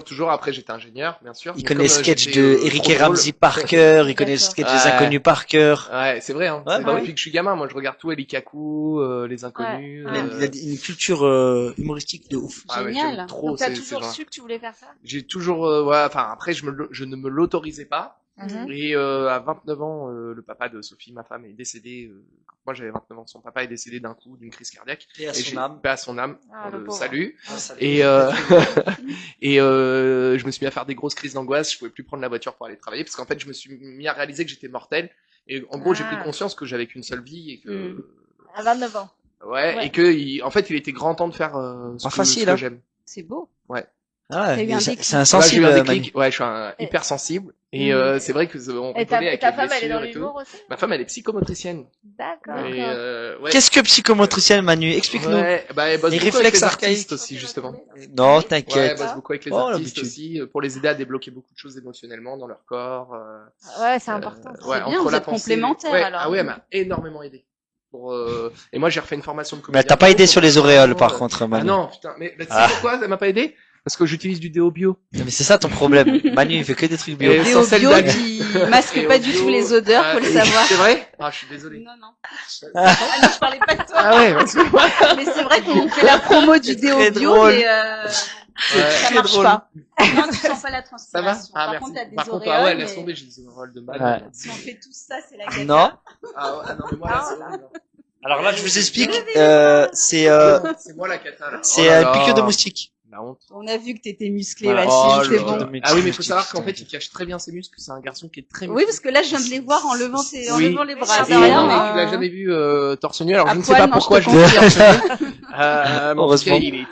Toujours. Après, j'étais ingénieur, bien sûr. Il Mais connaît les comme, sketchs j'étais, de trop Eric et drôle- Ramsey par cœur, il connaît les sketchs des Ouais. inconnus par cœur. Ouais, c'est vrai. Hein. Ouais, C'est bah depuis que je suis gamin. Moi, je regarde tout, Elikaku, les inconnus. Ouais. Il a une culture humoristique de ouf. Ah ouais, Génial. j'aime trop Donc t'as ces toujours gens-là. su que tu voulais faire ça? J'ai toujours, enfin après, je ne me l'autorisais pas. Et à 29 ans, le papa de Sophie, ma femme, est décédé. Quand moi j'avais 29 ans, son papa est décédé d'un coup d'une crise cardiaque. Et à Et son j'ai- âme. paix à son âme. Ah, on le le pauvre. salue. Ah, ça Et je me suis mis à faire des grosses crises d'angoisse. Je pouvais plus prendre la voiture pour aller travailler parce qu'en fait, je me suis mis à réaliser que j'étais mortel. Et en gros, j'ai pris Ah. conscience que j'avais qu'une seule vie et que À 29 ans. ouais, et que en fait, il était grand temps de faire ce Pas que, facile, ce que hein. j'aime. C'est beau. Ah, T'as eu un c'est déclic. c'est un Là, j'ai sensible, eu un Manu. déclic. Ouais, je suis Et- hyper sensible. Et c'est vrai que on Et ta rigolait avec ta les femme, elle est dans blessures et tout. l'humour aussi? Ma femme, elle est psychomotricienne. D'accord. Et ouais. Qu'est-ce que psychomotricienne, Manu? Explique-nous. Ouais, bah, elle bosse Les beaucoup avec réflexes les artistes archaïques. aussi, justement. Non, Ouais, elle t'inquiète. bosse beaucoup avec les Oh, artistes l'habitude. aussi, pour les aider à débloquer beaucoup de choses émotionnellement dans leur corps. Ouais, c'est important. Ouais, bien, entre vous la êtes pensée- complémentaires, ouais, alors. Ah ouais, elle m'a énormément aidé. Et moi, j'ai refait une formation de Mais comédien. t'as pas aidé sur les auréoles, par Euh, contre, Ah Manu. non, putain, mais tu sais Ah. pourquoi elle m'a pas aidé? Parce que j'utilise du déo bio. Non, mais c'est ça ton problème. Manu, il fait que des trucs bio. Et Et sans au sel bio d'algue. qui masque Et pas au du bio, tout les odeurs, faut le savoir. C'est vrai? Ah, je suis désolé. Non, non. Ah non, je parlais pas de toi. Ah ouais, parce que Mais c'est vrai qu'on fait la promo du C'est déo très bio, drôle. mais ça Très marche drôle. pas. Non, tu sens pas la ça va? transpiration. Ah, Par merci. contre, t'as des Par contre, auréoles, ah ouais, mais laisse tomber, j'ai des auréoles de mal. Ouais. si on fait tout ça, c'est la cata. Non. Ah ouais, ah non, mais moi, là, c'est horrible. Alors là, je vous explique. C'est C'est moi la cata, là. c'est Oh là là. piqûre de moustique. La honte. On a vu que t'étais musclé, Voilà. Wassim, Oh c'est là bon. là. Ah oui, mais il faut savoir qu'en fait, il cache très bien ses muscles. C'est un garçon qui est très Oui, parce que là, je viens de les voir en levant, en Oui. levant les bras. Et Et derrière, non, mais tu euh, l'as jamais vu torse nu. Alors à je ne sais poil, pas non, pourquoi je je te l'ai confirme. torse nu. Mais en tout Heureusement. cas, il est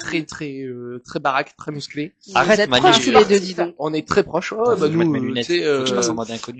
très baraque, très musclé. Arrête, Vous êtes Manu. proches tous les deux, dis donc. On est très proches. Oh, Attends, bah je vais mettre mes nous, lunettes. tu sais, Faut que je passe en mode inconnu.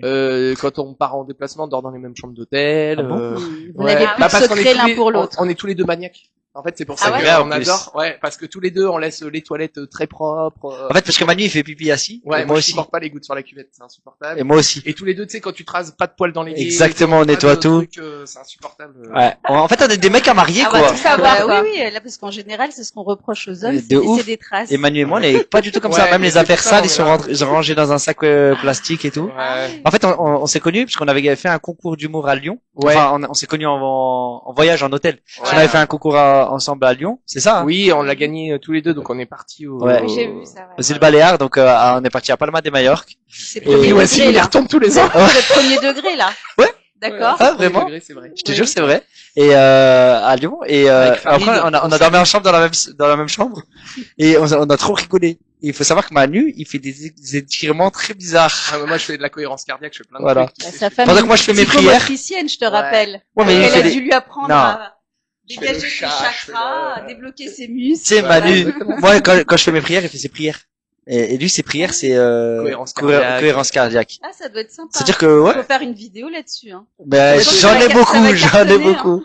quand on part en déplacement, on dort dans les mêmes chambres d'hôtel. Ah bon Vous ouais. n'avez plus Bah, de parce qu'on est secret tous l'un les- pour l'autre. On est tous les deux maniaques. En fait, c'est pour ça Ah ouais qu'on En plus. adore. Ouais, parce que tous les deux, on laisse les toilettes très propres. En fait, parce que Manu, il fait pipi assis. Ouais, et moi moi je aussi. supporte pas les gouttes sur la cuvette, c'est insupportable. Et moi aussi. Et tous les deux, tu sais, quand tu te rases pas de poils dans les pieds, Exactement, on pas de nettoie tout. trucs, c'est insupportable. Ouais. En fait, on est des mecs à marier, Ah bah, quoi. tout ça Bah, va, quoi. oui, oui, là, parce qu'en général, c'est ce qu'on reproche aux hommes, De c'est de ouf. laisser des traces. Et Manu et moi, on est pas du tout comme Ouais, ça. Même mais les c'est affaires pour ça, sales, on ils sont, est là. ils sont rangés dans un sac plastique et tout. Ouais. En fait, on s'est connus parce qu'on avait fait un concours d'humour à Lyon. Ouais. Enfin, on s'est connus en voyage en hôtel. Parce qu'on Ouais. avait fait un concours ensemble à Lyon. C'est ça, hein? Oui, on l'a gagné tous les deux, donc on est parti au. Ouais. Oui, j'ai vu ça, ouais. Aux îles Baléares, donc on est parti à Palma de Majorque. C'est Et premier puis ouais, degré, il y là. retombe tous les ans. C'est premier degré, là. Ouais. D'accord. Ah, vraiment C'est vrai. Je te jure, c'est vrai. Et à Lyon. Et Avec Farid, après, on a dormi en chambre dans la même chambre. Et on a trop rigolé. Et il faut savoir que Manu, il fait des étirements très bizarres. Ah, mais moi, je fais de la cohérence cardiaque, je fais plein de Voilà. trucs. tu Bah, sais, sa je femme Pendant est que moi, je fais mes psychomotricienne, je te rappelle. Ouais, mais il Elle fait a des- dû lui apprendre Non. à Je fais dégager le ses chat, je fais chakras, le- à débloquer ses Tu muscles. sais, Voilà, Manu, exactement. moi, quand je fais mes prières, il fait ses prières. Et lui, ses prières, c'est Cohérence cardiaque. cohérence cardiaque. Ah, ça doit être sympa. C'est-à-dire que, ouais, Faut faire une vidéo là-dessus, hein. ben, Ça j'en va ai car- beaucoup, ça va j'en ai cartonner, beaucoup.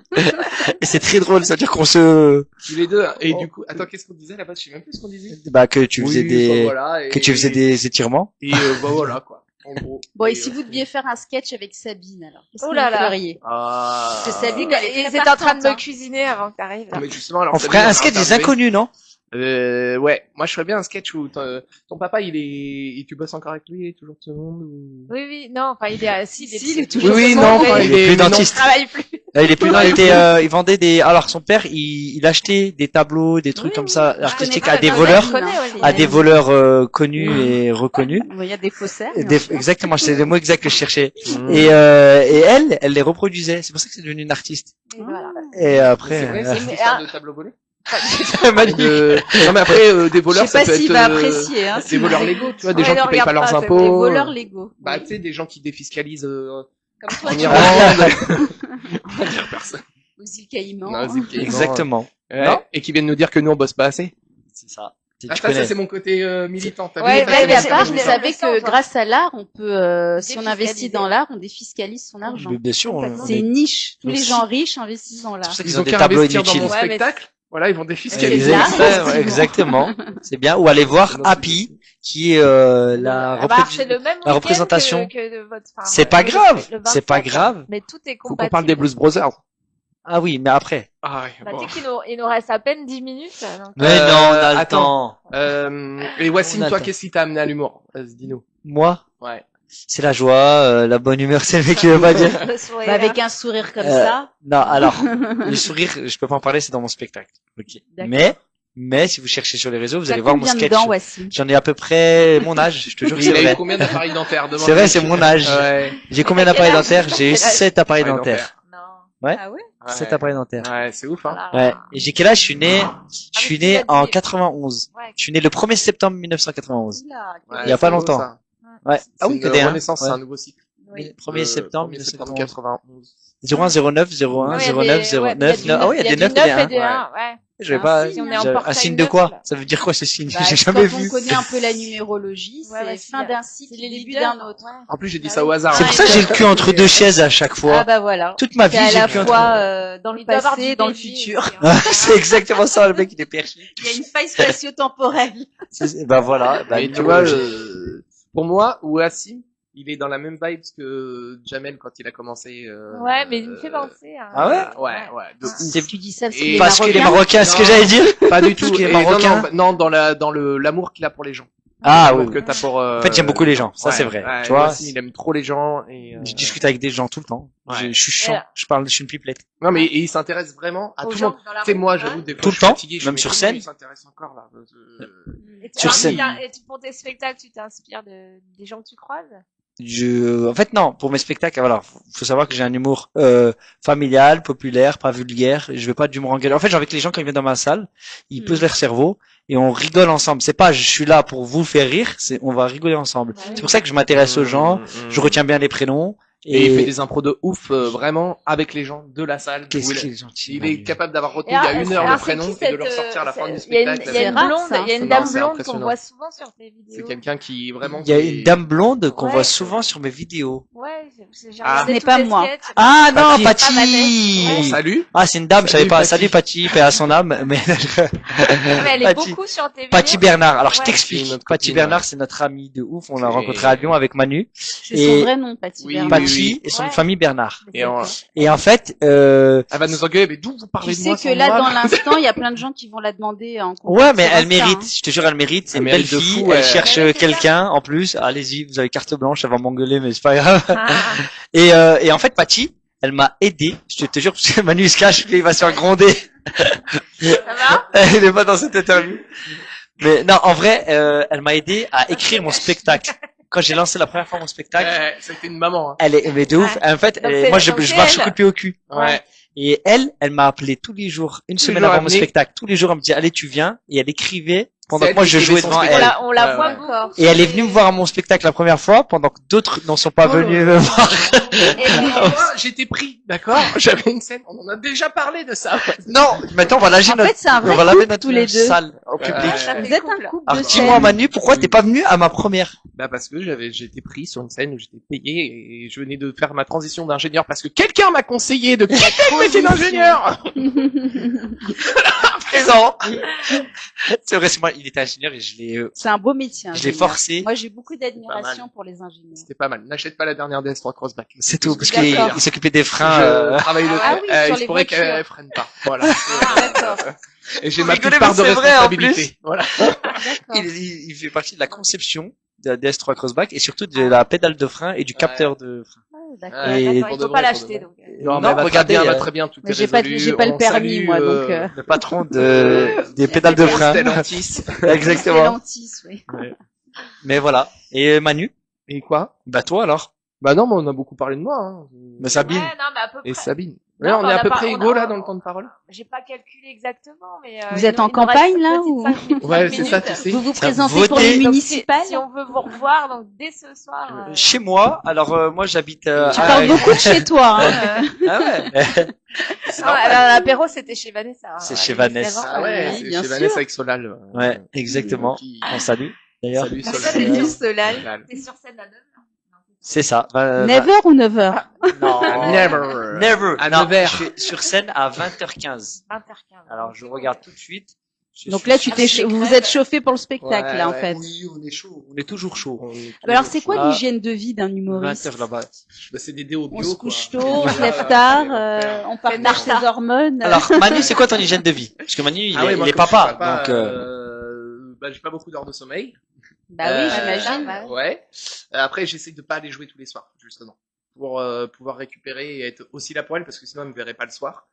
Et c'est très drôle, c'est-à-dire qu'on se, Tous les deux. Et du coup, attends, qu'est-ce qu'on disait là-bas? Je sais même plus ce qu'on disait. bah, que tu faisais Oui, enfin, des, voilà, et- que tu faisais des étirements. Et bah voilà, quoi. En gros. Bon, et Et, si vous deviez faire un sketch avec Sabine, alors, qu'est-ce Oh que là vous là. feriez? Ah. Parce que Sabine, elle est Ils très étaient en train de partante, me hein. cuisiner avant que t'arrives. Non, mais justement, alors. On Sabine, ferait un a sketch des interviewé. inconnus, non? Ouais. Moi, je ferais bien un sketch où ton papa, et tu bosses encore avec lui, il est toujours de ce monde ou... Oui, oui, non, enfin, il est, si, il est Oui, toujours oui, ce non, monde, enfin, mais il est plus mais non. dentiste. Il travaille plus. Là, il est plus Non, là, il il vendait des, alors son père, il achetait des tableaux, des trucs Oui, comme oui. ça, Je artistiques connais à des pas, voleurs, je connais, ouais, c'est à une des amie. voleurs connus et reconnus. Il y a des faussaires. Exactement, c'est le mot exact que je cherchais. Mmh. Et elle les reproduisait. C'est pour ça que c'est devenu une artiste. Et voilà. Et après, C'est vrai, c'est une Mais, histoire ah. de tableau volé? Magnifique. Non, mais après, des Je voleurs, sais ça pas peut s'il être, va apprécier, hein. des voleurs légaux, tu vois, des Ouais, gens ne qui payent pas regarde leurs pas, c'est impôts. Des voleurs légaux. Bah, Oui. tu sais, des gens qui défiscalisent, Comme toi, en tu Irlande. vas On va dire personne. aux îles Caïmans. Non, aux îles Caïmans. Exactement. Ouais. Non. Et qui viennent nous dire que nous, on bosse pas assez. C'est ça. Ah, Tu ça, connais. c'est mon côté militant. T'as Ouais, vu, bah, ça, c'est mais mon c'est- côté Vous je militant. savez ça, que toi. grâce à l'art, on peut, si on investit Défiscaliser. dans l'art, on défiscalise son argent. Bien sûr, Complètement. C'est une niche. Tous Donc, les si- gens riches investissent dans C'est l'art. pour ça qu'ils Ils ont ont des qu'à tableaux investir dans inutiles. mon Ouais, mais spectacle. Voilà, ils vont défiscaliser. C'est de l'art, effectivement. Exactement. C'est bien. Ou aller voir C'est notre Happy, souci. qui est la Ah bah, c'est le même la week-end représentation. que de votre. Enfin, C'est pas le- grave. le C'est pas 27, grave. Mais tout est Faut compatible. qu'on parle des Blues Brothers. Ah oui, mais après. Ah ouais, Bah, bon. tu sais qu'il nous reste à peine 10 minutes. Donc... Mais non, on a le attends. temps. Et Wassim, On toi, attend. qu'est-ce qui t'a amené à l'humour? Vas-y, dis-nous. Moi, Ouais. c'est la joie, la bonne humeur, c'est le mec qui veut pas dire. Le sourire. Bah, avec un sourire comme Euh, ça. Non, alors, le sourire, je peux pas en parler, c'est dans mon spectacle. Ok. D'accord. Mais si vous cherchez sur les réseaux, vous T'as allez voir mon combien sketch. dedans, Wassim? J'en ai à peu près mon âge, je te jure que Il c'est a eu vrai. combien d'appareils dentaires? C'est vrai, c'est mon âge. Ouais. J'ai combien Mais quel d'appareils âge dentaires? J'ai eu Quel âge 7 appareils Appareils dentaires. Non. Ouais. Ah ouais? 7 appareils dentaires. Ouais, c'est ouf, hein. Voilà. Ah, Ouais. Et j'ai quel âge? Je suis né tu l'as dit. en 91. Ouais. Je suis né le 1er septembre 1991. Oula, Ouais, Il y a pas c'est beau, longtemps. ça. Ouais. C'est Ah oui, une que des, hein. renaissance, c'est Ouais. un nouveau cycle. Oui. 1er septembre 1er septembre 1991. 91. 01 09 01 Ouais, il y a 09 des- ouais, 09 9. Ah oui, il y a des 9 9 et et des des 1. 1. Ouais. Je vais Un pas. signe, on est en Un portail signe de 9, quoi? là. Ça veut dire quoi ce signe? Bah, J'ai quand jamais on vu. connaît un peu la numérologie, Ouais, c'est ouais, fin c'est- d'un C'est cycle, les début leaders. d'un autre. Ouais. En plus, j'ai dit Ah ça au oui. hasard. C'est pour ça que j'ai le cul entre deux chaises à chaque Ah fois. bah voilà. Toute ma vie, C'est j'ai à le la cul entre fois dans le Il doit avoir passé et du dans le débit futur. aussi, hein. C'est exactement ça, le mec, il est perché. Il y a une faille spatio-temporelle. Bah voilà, bah, Mais tu vois, numérologie. pour moi, Wassim, il est dans la même vibe que Jamel quand il a commencé. Ouais, mais il me fait penser à... Ah ouais? Ouais, de ouf. C'est Tu dis ça parce Et qu'il est parce que les marocain. Marocains, ce que Non. j'allais dire. Pas du tout. Parce qu'il est Et non, marocain. non, dans l'amour qu'il a pour les gens. Ah L'amour oui. que t'as pour. En fait, j'aime beaucoup les gens. Ça, c'est vrai. Ouais, Tu vois, Wassim, il aime trop les gens et. je discute avec des gens tout le temps. Ouais. Je suis chiant. Je suis une pipelette. Non, mais et il s'intéresse vraiment à Aux tout le gens monde. dans la Tu sais, rue. moi, Ouais. j'avoue, des fois, Tout je le suis temps, fatigué, je même me dis, sur comment scène. il s'intéresse encore là. Sur scène. Et pour tes spectacles, tu t'inspires des gens que tu croises? En fait, non, pour mes spectacles, voilà, faut savoir que j'ai un humour familial, populaire, pas vulgaire. Je vais pas d'humour engueulé. En fait, j'ai envie que les gens, quand ils viennent dans ma salle, ils posent leur cerveau et on rigole ensemble. C'est pas, je suis là pour vous faire rire, c'est, on va rigoler ensemble. Bah oui. C'est pour ça que je m'intéresse aux gens, je retiens bien les prénoms. Et il fait des impros de ouf, vraiment, avec les gens de la salle. Qu'est-ce Où il- qu'il est gentil. Il est capable d'avoir retenu Et il y a alors, 1 heure alors, le c'est prénom qui et de le cette, ressortir à la fin du il y a une, spectacle. il y a une C'est rare, blonde, ça. il y a une Non, dame c'est blonde qu'on impressionnant. voit souvent sur tes vidéos. C'est quelqu'un qui vraiment. Il y a qui est- une dame blonde qu'on Ouais. voit souvent sur mes vidéos. Ouais, j'ai Ah. regardé Ce n'est tous pas les moi. sketchs. Ah non, Patty. Patty. Ah, On salue. Ah, c'est une dame, je savais Salut, pas. Patty. Salut Patty, paix à son âme. Mais Mais elle est Patty. beaucoup sur tes vidéos. Patty Bernard. Alors je Ouais. C'est t'explique. notre Patty copine, Bernard, ouais. c'est notre amie de ouf. On l'a Et- rencontré à Lyon avec Manu. C'est Et- son vrai nom, Patty Oui, Bernard. oui, Patty et son Ouais. famille Bernard. Et on- Et en fait, Elle va nous engueuler, mais d'où vous parlez Tu de moi sais que sans là, moi dans l'instant, il y a plein de gens qui vont la demander en contact ouais, mais sur elle Insta, mérite. hein. Je te jure, elle mérite. C'est Elle une belle mérite de fille. fou, Elle ouais. cherche Ouais, c'est quelqu'un en plus. Allez-y, vous avez carte blanche. Elle va m'engueuler, mais c'est pas grave. Ah. Et en fait, Patty, elle m'a aidé. Je te jure, parce que Manu il se cache, il va se faire gronder. Ça va? Il est pas dans cette interview. Mais non, en vrai, elle m'a aidé à écrire mon spectacle. Quand j'ai lancé la première fois mon spectacle, C'était une maman, hein. elle est, mais de ouf. Ouais. En fait, Donc c'est- moi, je donc c'est marche au elle. coup de pied au cul. Ouais. Et elle m'a appelé tous les jours, une Tous les semaine jours, avant elle mon venait. spectacle. Tous les jours, elle me dit, allez, tu viens. Et elle écrivait pendant C'est que moi, elle je qui jouais écrivait devant son elle. On la Ouais, voit ouais. beaucoup. Et elle est venue me voir à mon spectacle la première fois, pendant que d'autres n'en sont pas Oh venus là me voir. Et Moi, j'étais pris, d'accord? J'avais une scène, on en a déjà parlé de ça. Non, maintenant, on va laver En notre, fait, c'est un on vrai va laver couple, notre tous les deux. salle au public. Ouais. Vous êtes un couple Alors, de dis-moi, scène. Manu, pourquoi t'es pas venu à ma première? Bah, parce que j'étais pris sur une scène où j'étais payé et je venais de faire ma transition d'ingénieur parce que quelqu'un m'a conseillé de quitter le métier d'ingénieur. Présent. C'est vrai, c'est moi, il était ingénieur et C'est un beau métier. je l'ai ingénieur. forcé. Moi, j'ai beaucoup Pas d'admiration mal. pour les ingénieurs. C'était pas mal. N'achète pas la dernière DS3 Crossback. C'est tout, parce D'accord. qu'il s'occupait des freins, Je travaille le Ah oui, sur il les se pourrait voitures. qu'elle freine pas. Voilà. D'accord. Et j'ai Vous ma rigolez, petite part mais de c'est vrai, en responsabilité. Voilà. D'accord. il fait partie de la conception de la DS3 Crossback et surtout de la pédale de frein et du capteur de frein. Ah, d'accord. Ouais, Et d'accord, pour il de faut vrai, pas pour de l'acheter, vrai. donc. Non, Non, mais elle va regardez, très bien, très bien, tout Mais est j'ai pas résolu. le On permis, salue, moi, donc. Le patron des pédales de frein. Stellantis. Exactement. Stellantis, oui. Mais voilà. Et Manu? Et quoi? Bah toi alors? Bah non, mais on a beaucoup parlé de moi, hein. Bah Sabine? Ouais, non, mais à peu près. Et Sabine. Là, Non, on mais est à peu pas- près on a- égaux là dans le temps de parole. J'ai pas calculé exactement, mais Vous êtes en campagne, là, ou Ouais, c'est ça, tu sais. Vous vous Ça présentez pour votait. les Donc, municipales? si on veut vous revoir, donc dès ce soir. Chez moi, alors moi j'habite. Tu Ah, parles ouais. beaucoup de chez toi, hein. Ah ouais. C'est Non, normal. alors, l'apéro, c'était chez Vanessa. hein, C'est ouais, chez Vanessa. évidemment. Ah ouais, oui, c'est bien chez sûr. Vanessa avec Solal. Ouais, exactement. Qui- On salue d'ailleurs. Salut Salut, Solal. Solal. Solal. T'es sur scène à 9h. C'est ça. 9h ou 9h? Non. Never. Never. À Non, 9h. je suis sur scène à 20h15. 20h15. Alors je regarde tout de suite. Je Donc suis là, sur- vous vous êtes chauffé pour le spectacle, Ouais, là, en ouais. fait. Oui, on est chaud. On est toujours chaud. On est Ah bah alors, c'est quoi Ah. l'hygiène de vie d'un humoriste? 20h là-bas. Bah, c'est des déos bio, On se quoi. couche tôt, on se lève Ah, tard, ouais, on partage ses hormones. Alors Manu, c'est quoi ton hygiène de vie? Parce que Manu, il Ah ouais, est, moi, il est comme je suis papa, donc. bah, j'ai pas beaucoup d'heures de sommeil. Bah oui, j'imagine. bah, Ouais. Après, j'essaie de pas aller jouer tous les soirs, justement, pour pouvoir récupérer et être aussi là pour elle, parce que sinon elle me verrait pas le soir.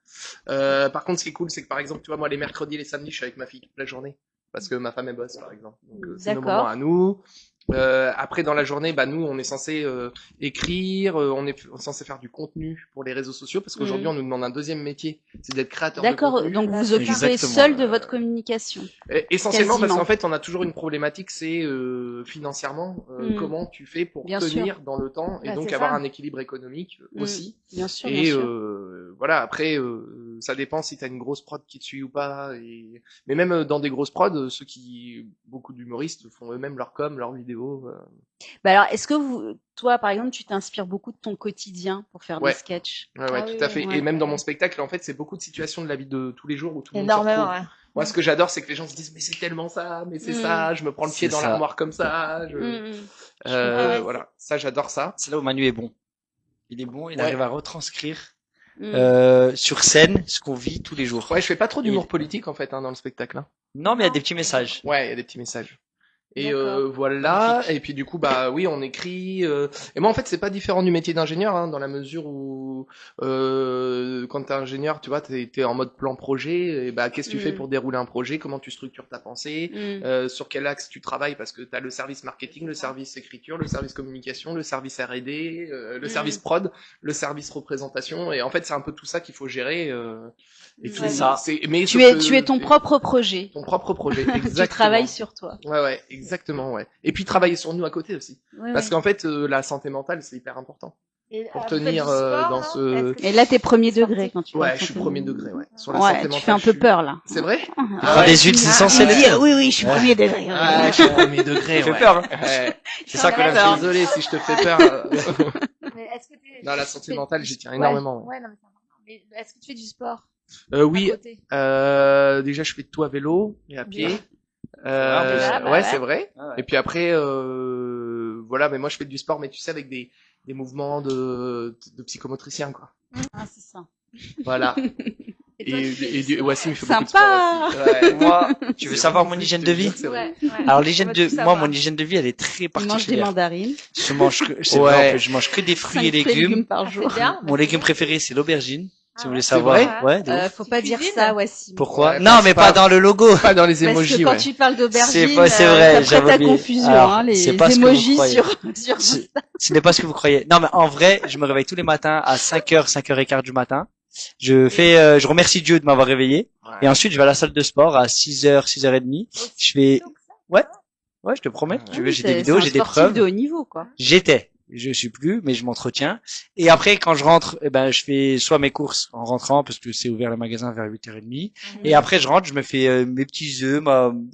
Par contre, ce qui est cool, c'est que par exemple, tu vois, moi les mercredis, les samedis, je suis avec ma fille toute la journée, parce que ma femme elle bosse, par exemple. Donc c'est nos D'accord. moments à nous. Après, dans la journée, bah nous, on est censé écrire, on est censé faire du contenu pour les réseaux sociaux, parce qu'aujourd'hui, on nous demande un deuxième métier, c'est d'être créateur de D'accord, contenu. donc vous occupez Exactement. seul de votre communication. Essentiellement parce Quasiment. qu'en fait on a toujours une problématique, c'est financièrement Mm. comment tu fais pour Bien tenir dans le temps et Bah, donc c'est avoir ça. un équilibre économique Mm. aussi. Bien sûr, Et bien sûr. voilà, après ça dépend si t'as une grosse prod qui te suit ou pas. Mais même dans des grosses prods, beaucoup d'humoristes font eux-mêmes leur com, leurs vidéos. Bah alors, est-ce que toi, par exemple, tu t'inspires beaucoup de ton quotidien pour faire Ouais. des sketchs? Ouais, Ah tout oui, à fait. ouais. Et même dans mon spectacle, en fait, c'est beaucoup de situations de la vie de tous les jours où tout le monde se Énormément, retrouve. ouais. Moi, ce que j'adore, c'est que les gens se disent, mais c'est tellement ça, mais c'est Mm. ça, je me prends le pied C'est dans ça. l'armoire comme ça. Mm. Ouais. Voilà, ça, j'adore ça. C'est là où Manu est bon. Il est bon, il Ouais. arrive à retranscrire Mm. sur scène ce qu'on vit tous les jours. Ouais, je fais pas trop d'humour politique en fait dans le spectacle. Hein. Non, mais il y a des petits messages. Ouais, il y a des petits messages. Et D'accord. voilà. Magnifique. Et puis du coup, bah oui, on écrit. Et moi, en fait, c'est pas différent du métier d'ingénieur, hein, dans la mesure où quand t'es ingénieur, tu vois, t'es en mode plan projet. Et bah, qu'est-ce que tu fais pour dérouler un projet? Comment tu structures ta pensée? Mm. Sur quel axe tu travailles? Parce que t'as le service marketing, le service écriture, le service communication, le service R&D, le service prod, le service représentation. Et en fait, c'est un peu tout ça qu'il faut gérer. Et Ouais. tout- ça. Mais Tu sauf es que- ton propre projet. ton propre projet. Exactement. Tu travailles sur toi. Ouais, exactement, ouais. Et puis travailler sur nous à côté aussi. Ouais, Parce ouais. qu'en fait, la santé mentale, c'est hyper important. Et, Pour vous faites tenir, du sport, dans non ce- Est-ce que Et là, t'es premier Sportif. degré quand tu Ouais, parles je suis de premier santé. degré, ouais. Sur la Ouais, santé tu mentale, fais un je peu suis- peur, là. C'est vrai? Prends des huiles essentielles. Oui, oui, je suis Ouais. premier degré. Ah, je suis premier degré, Ça fait ouais. peur, hein. Ouais. C'est ça qu'on Ouais, aime. peur. Désolé si je te fais peur. Mais est-ce que t'es- Non, la tu santé fais- mentale, j'y tiens Ouais, énormément. Ouais. Ouais, non, mais c'est important. Mais est-ce que tu fais du sport Oui, à côté déjà, je fais tout à vélo et à pied. Bien. déjà, bah Ouais, ouais. c'est vrai. Ah ouais. Et puis après, voilà, mais moi, je fais du sport, mais tu sais, avec des mouvements de psychomotricien, quoi. Ah, c'est ça. Voilà. Et toi, tu fais du Wassim, il fait Sympa. beaucoup de sport aussi. Ouais. Moi, tu veux savoir mon hygiène de vie? C'est vrai. Ouais, ouais. Alors l'hygiène On va de, tout moi, savoir. mon hygiène de vie, elle est très Tu manges des particulière. mandarines. Je mange que, c'est Ouais. vrai, en fait, je mange que des fruits 5 et légumes. par Ah, jour. c'est bien. Mon légume préféré, c'est l'aubergine. Si Ah vous voulez ouais. savoir. C'est vrai Ouais, de ouf. Faut Tu pas dire cuisines ça, Wassim. Pourquoi? Ouais, Non, mais pas dans le logo. Pas dans les Parce emojis, que quand ouais. tu parles d'aubergine, C'est pas- c'est vrai, t'as j'avais prêt à oublié. confusion, Alors, hein, les c'est pas ce que vous emojis croyez. sur Ce ce n'est pas ce que vous croyez. Non, mais en vrai, je me réveille tous les matins à 5h, 5h15 du matin. Je remercie Dieu de m'avoir réveillé. Et ensuite, je vais à la salle de sport à 6h, 6h30. Je fais, ouais, je te promets. Tu veux, j'ai des vidéos, j'ai des preuves. de haut niveau, quoi. J'étais. Je suis plus, mais je m'entretiens. Et après, quand je rentre, eh ben, je fais soit mes courses en rentrant, parce que c'est ouvert le magasin vers 8h30. Et après, je rentre, je me fais mes petits œufs,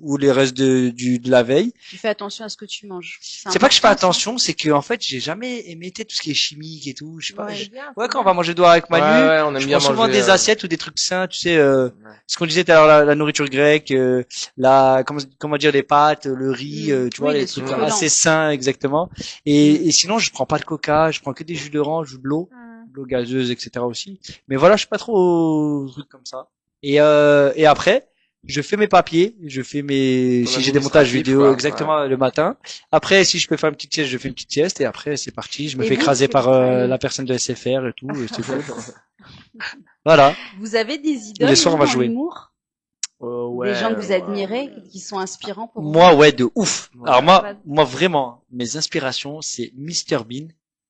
ou les restes de la veille. Tu fais attention à ce que tu manges. C'est pas que je fais important, attention, c'est que, en fait, j'ai jamais aimé tout ce qui est chimique et tout. Je sais pas. Ouais. Ouais, quand on va manger dehors avec Manu, Ouais, on aime je bien prends souvent manger, des assiettes ou des trucs sains, tu sais, ce qu'on disait tout à l'heure, la nourriture grecque, comment dire, les pâtes, le riz, tu vois, Oui, les les trucs succulents. assez sains, exactement. Et sinon, je prends pas de coca, je prends que des jus d'orange ou de l'eau gazeuse, etc. aussi. Mais voilà, je suis pas trop truc comme ça. Et après, je fais mes papiers, je fais Ton si j'ai des montages administratif, vidéo quoi, exactement le matin. Après, si je peux faire une petite sieste, je fais une petite sieste et après c'est parti. Je me Et fais vous, écraser c'est par pareil. la personne de SFR et tout. Et c'est cool. Voilà. Vous avez des idoles Les soirs, on va dans jouer. l'humour? Ouais, Des gens que vous ouais. admirez, qui sont inspirants pour vous? Moi, ouais, de ouf. Ouais. Alors moi vraiment, mes inspirations, c'est Mr Bean,